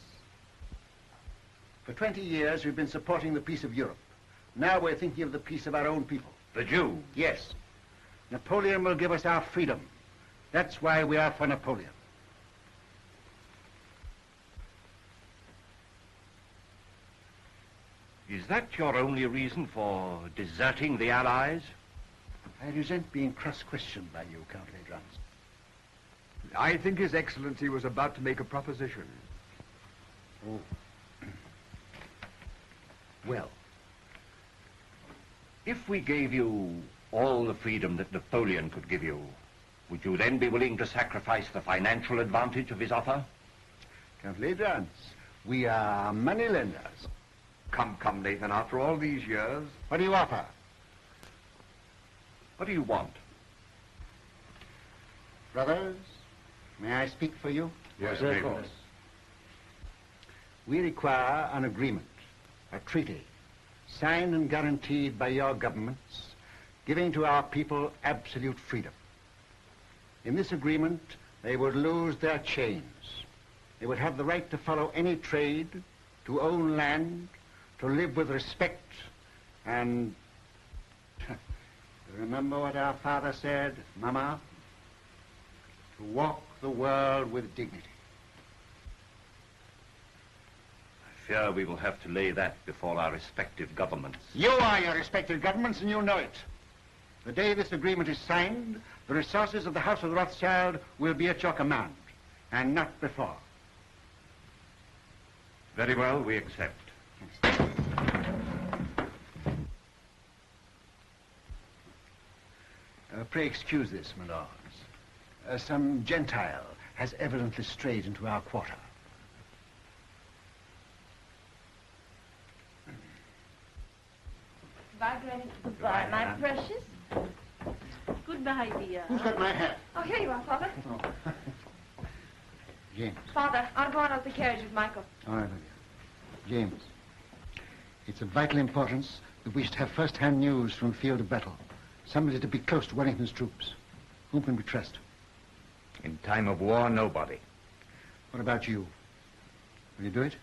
For 20 years, we've been supporting the peace of Europe. Now we're thinking of the peace of our own people. The Jews? Yes. Napoleon will give us our freedom. That's why we are for Napoleon. Is that your only reason for deserting the Allies? I resent being cross-questioned by you, Count Ledrans. I think His Excellency was about to make a proposition. Oh. Well, if we gave you all the freedom that Napoleon could give you, would you then be willing to sacrifice the financial advantage of his offer? Count Ledrans, we are moneylenders. Come, Nathan, after all these years... What do you offer? What do you want? Brothers, may I speak for you? Yes, of course. We require an agreement, a treaty, signed and guaranteed by your governments, giving to our people absolute freedom. In this agreement, they would lose their chains. They would have the right to follow any trade, to own land, to live with respect, and... Remember what our father said, Mama? To walk the world with dignity. I fear we will have to lay that before our respective governments. You are your respective governments, and you know it. The day this agreement is signed, the resources of the House of Rothschild will be at your command, and not before. Very well, we accept. Pray excuse this, my lords. Some Gentile has evidently strayed into our quarter. Goodbye, Goodbye, my precious. Goodbye, dear. Who's got my hat? Oh, here you are, Father. Oh. James. Father, I'll go out of the carriage with Michael. All right, Olivia. James, it's of vital importance that we should have first-hand news from the field of battle. Somebody to be close to Wellington's troops. Whom can we trust? In time of war, nobody. What about you? Will you do it?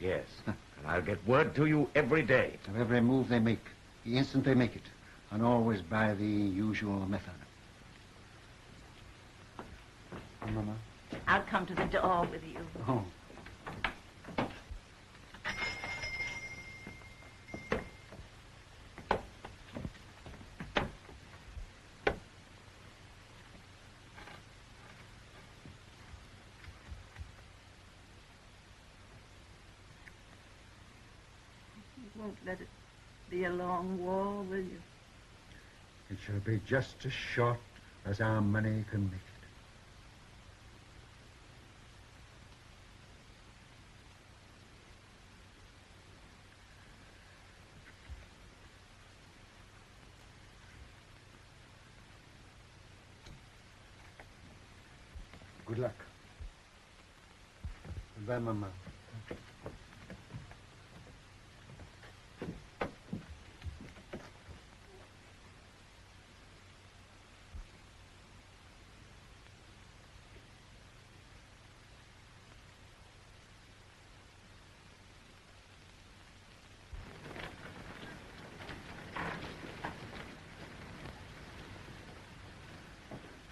Yes. And I'll get word to you every day. Of every move they make, the instant they make it, and always by the usual method. Mama? I'll come to the door with you. Oh. won't let it be a long war, will you? It shall be just as short as our money can make it. Good luck. Goodbye, Mama.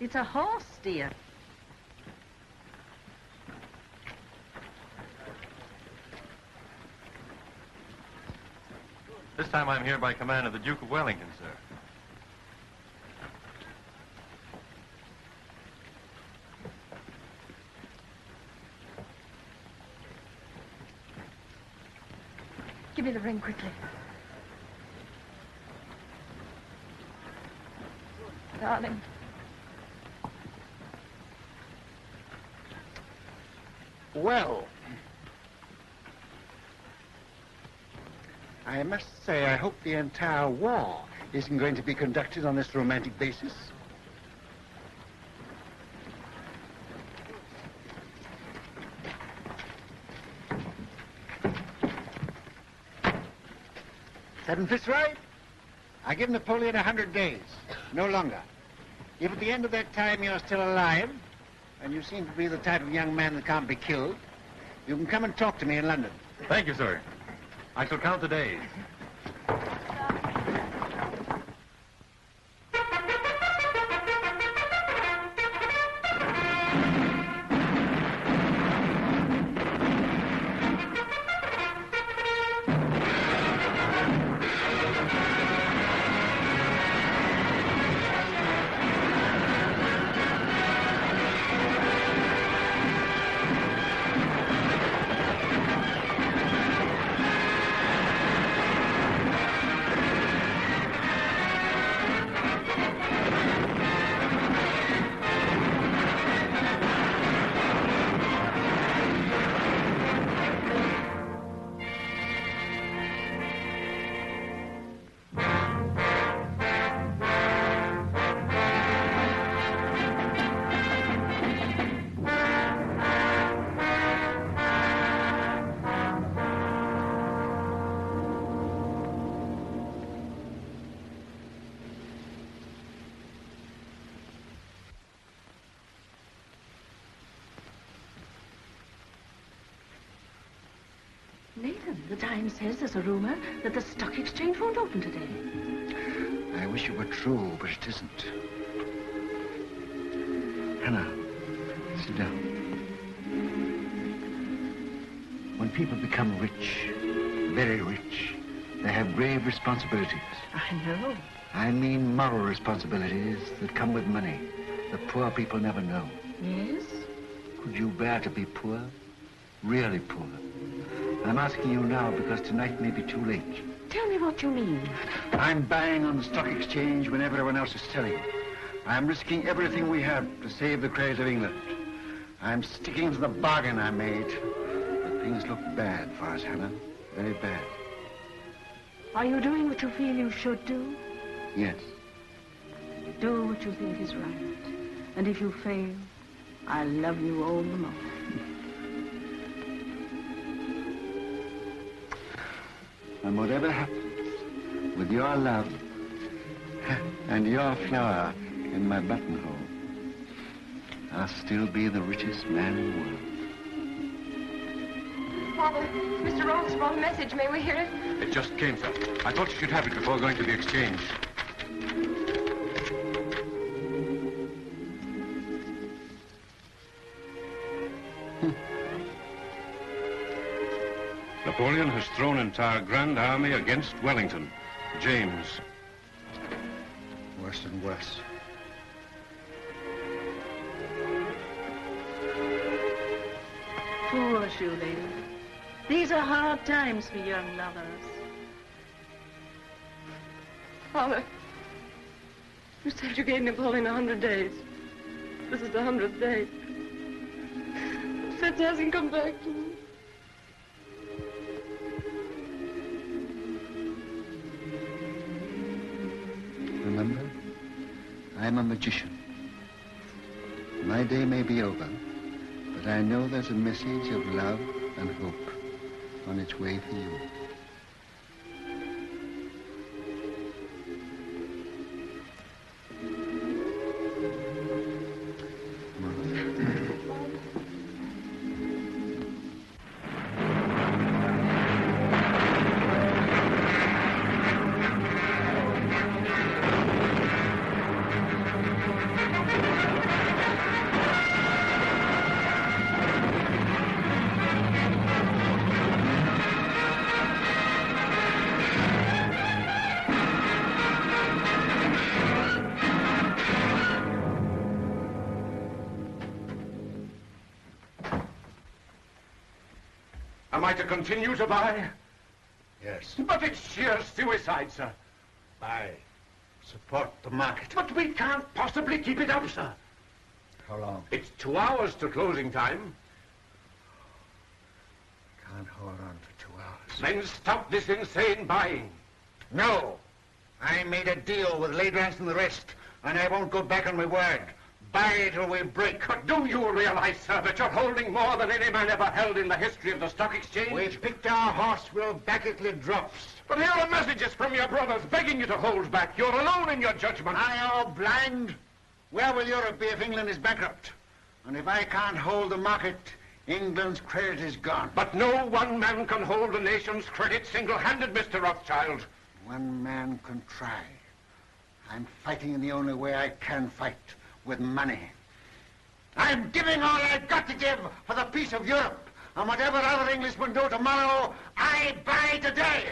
It's a horse, dear. This time I'm here by command of the Duke of Wellington, sir. Give me the ring quickly. Darling. Well, I must say I hope the entire war isn't going to be conducted on this romantic basis. Seven Fitzroy, I give Napoleon 100 days, no longer. If at the end of that time you're still alive, and you seem to be the type of young man that can't be killed, you can come and talk to me in London. Thank you, sir. I shall count the days. Nathan, the Times says there's a rumor that the stock exchange won't open today. I wish it were true, but it isn't. Hannah, sit down. When people become rich, very rich, they have grave responsibilities. I know. I mean moral responsibilities that come with money that poor people never know. Yes? Could you bear to be poor? Really poor? I'm asking you now because tonight may be too late. Tell me what you mean. I'm buying on the stock exchange when everyone else is selling. I'm risking everything we have to save the credit of England. I'm sticking to the bargain I made. But things look bad for us, Hannah. Very bad. Are you doing what you feel you should do? Yes. Do what you think is right. And if you fail, I'll love you all the more. And whatever happens, with your love and your flower in my buttonhole, I'll still be the richest man in the world. Father, Mr. Roth's wrong message. May we hear it? It just came, sir. I thought you should have it before going to the exchange. Napoleon has thrown entire Grand Army against Wellington. James. Worse and worse. Poor shoe lady. These are hard times for young lovers. Father, you said you gave Napoleon 100 days. This is the 100th day. Fitz hasn't come back to me. Remember, I'm a magician. My day may be over, but I know there's a message of love and hope on its way for you. Am I to continue to buy? Yes. But it's sheer suicide, sir. Buy. Support the market. But we can't possibly keep it up, sir. How long? It's 2 hours to closing time. Can't hold on for 2 hours. Then stop this insane buying. No. I made a deal with Ledrans and the rest, and I won't go back on my word. Buy till we break. But do you realize, sir, that you're holding more than any man ever held in the history of the stock exchange? We've picked our horse, we'll back it till it drops. But here are messages from your brothers begging you to hold back. You're alone in your judgment. I am blind. Where will Europe be if England is bankrupt? And if I can't hold the market, England's credit is gone. But no one man can hold the nation's credit single-handed, Mr. Rothschild. One man can try. I'm fighting in the only way I can fight, with money. I'm giving all I've got to give for the peace of Europe. And whatever other Englishmen do tomorrow, I buy today.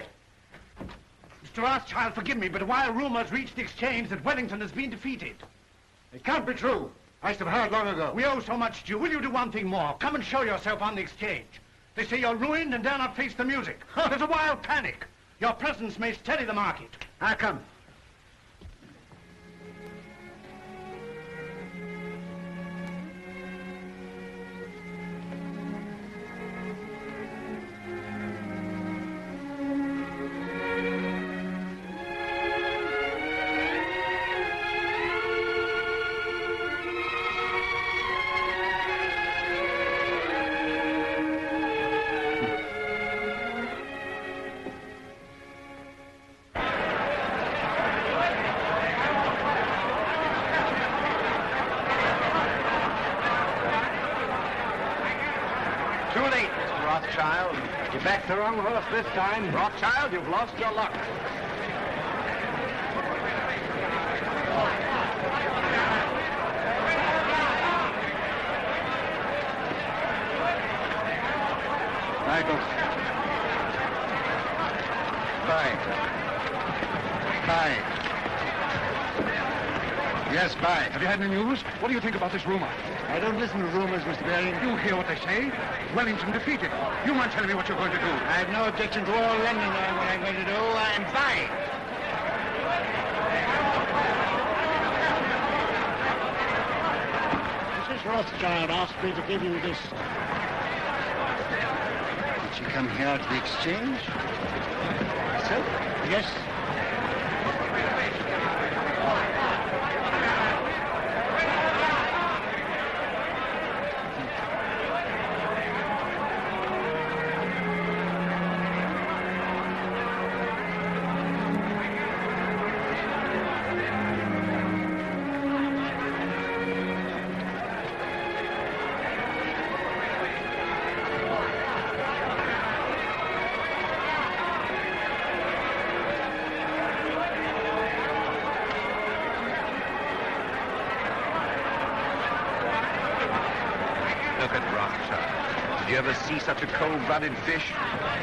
Mr. Rothschild, forgive me, but while rumors reach the exchange that Wellington has been defeated. It can't be true. I should have heard long ago. We owe so much to you. Will you do one thing more? Come and show yourself on the exchange. They say you're ruined and dare not face the music. There's a wild panic. Your presence may steady the market. I'll come. Too late, Mr. Rothschild. You backed the wrong horse this time. Rothschild, you've lost your luck. Michael. Bye. Bye. Yes, bye. Have you had any news? What do you think about this rumor? I don't listen to rumors, Mr. Baring. You hear what they say? Wellington defeated. You mind telling me what you're going to do? I have no objection to all London knowing what I'm going to do. I'm buying. Mrs. Rothschild asked me to give you this. Did she come here to the exchange? Herself? Yes. Look at Rothschild. Did you ever see such a cold-blooded fish?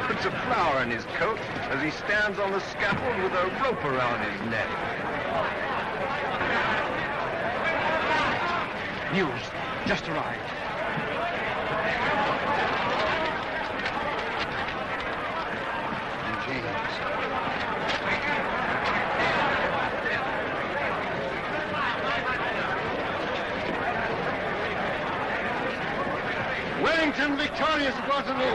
Puts a flower in his coat as he stands on the scaffold with a rope around his neck. News. Just arrived. victorious at Waterloo.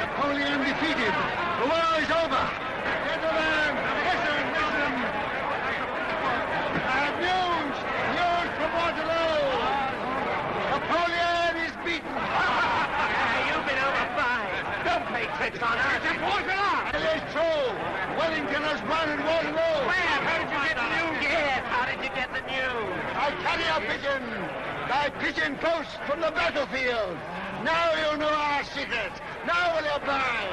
Napoleon defeated. The war is over. Gentlemen, listen, listen. I have news. News from Waterloo. Napoleon is beaten. You've been overfired. Don't play tricks on us. It's Waterloo. It is true. Wellington has won at Waterloo. Where? How did you get the news? Yes, how did you get the news? I carry a pigeon. My pigeon post from the battlefield. Now you know our secret. Now will you buy?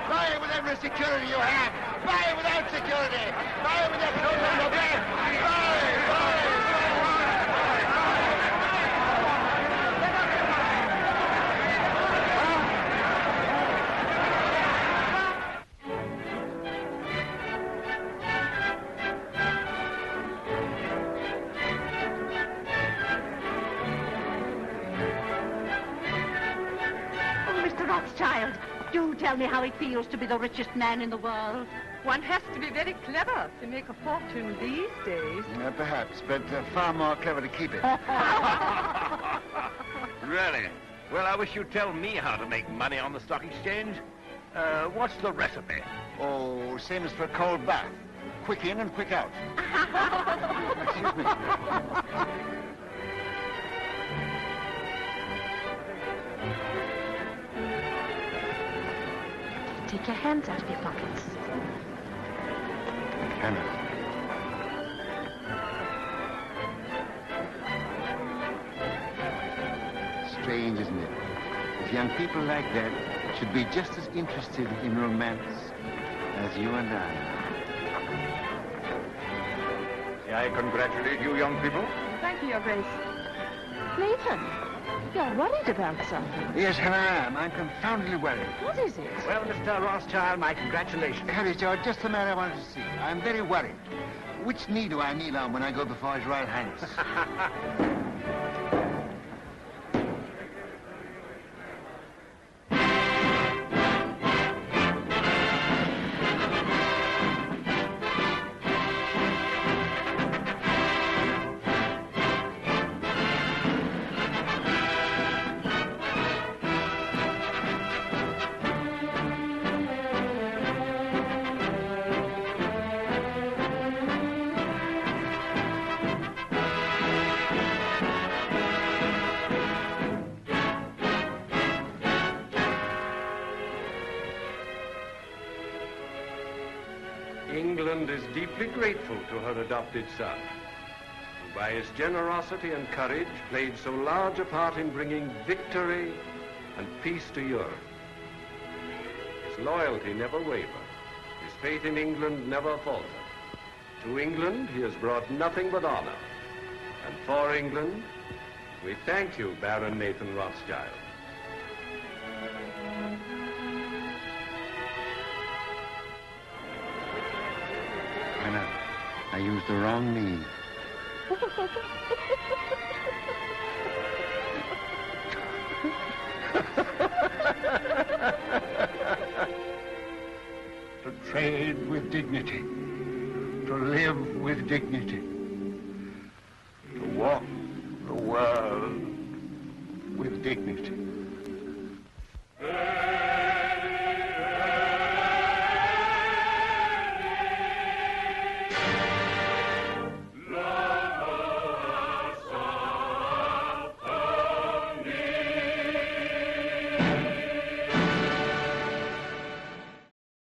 Buy with every security you have. Buy without security. Buy with your clothes on your back. Buy. Rothschild, do tell me how it feels to be the richest man in the world. One has to be very clever to make a fortune these days. Perhaps, but far more clever to keep it. Really? Well, I wish you'd tell me how to make money on the stock exchange. What's the recipe? Oh, same as for a cold bath. Quick in and quick out. Excuse me. Take your hands out of your pockets. I cannot. Strange, isn't it? If young people like that should be just as interested in romance as you and I. May I congratulate you, young people? Thank you, Your Grace. Nathan, you're worried about something. Yes, I am. I'm confoundedly worried. What is it? Well, Mr. Rothschild, my congratulations. Harry, George, just the man I wanted to see. I'm very worried. Which knee do I kneel on when I go before His Royal Highness? England is deeply grateful to her adopted son, who by his generosity and courage played so large a part in bringing victory and peace to Europe. His loyalty never wavered. His faith in England never faltered. To England, he has brought nothing but honor. And for England, we thank you, Baron Nathan Rothschild. I used the wrong knee. To trade with dignity, to live with dignity, to walk the world with dignity.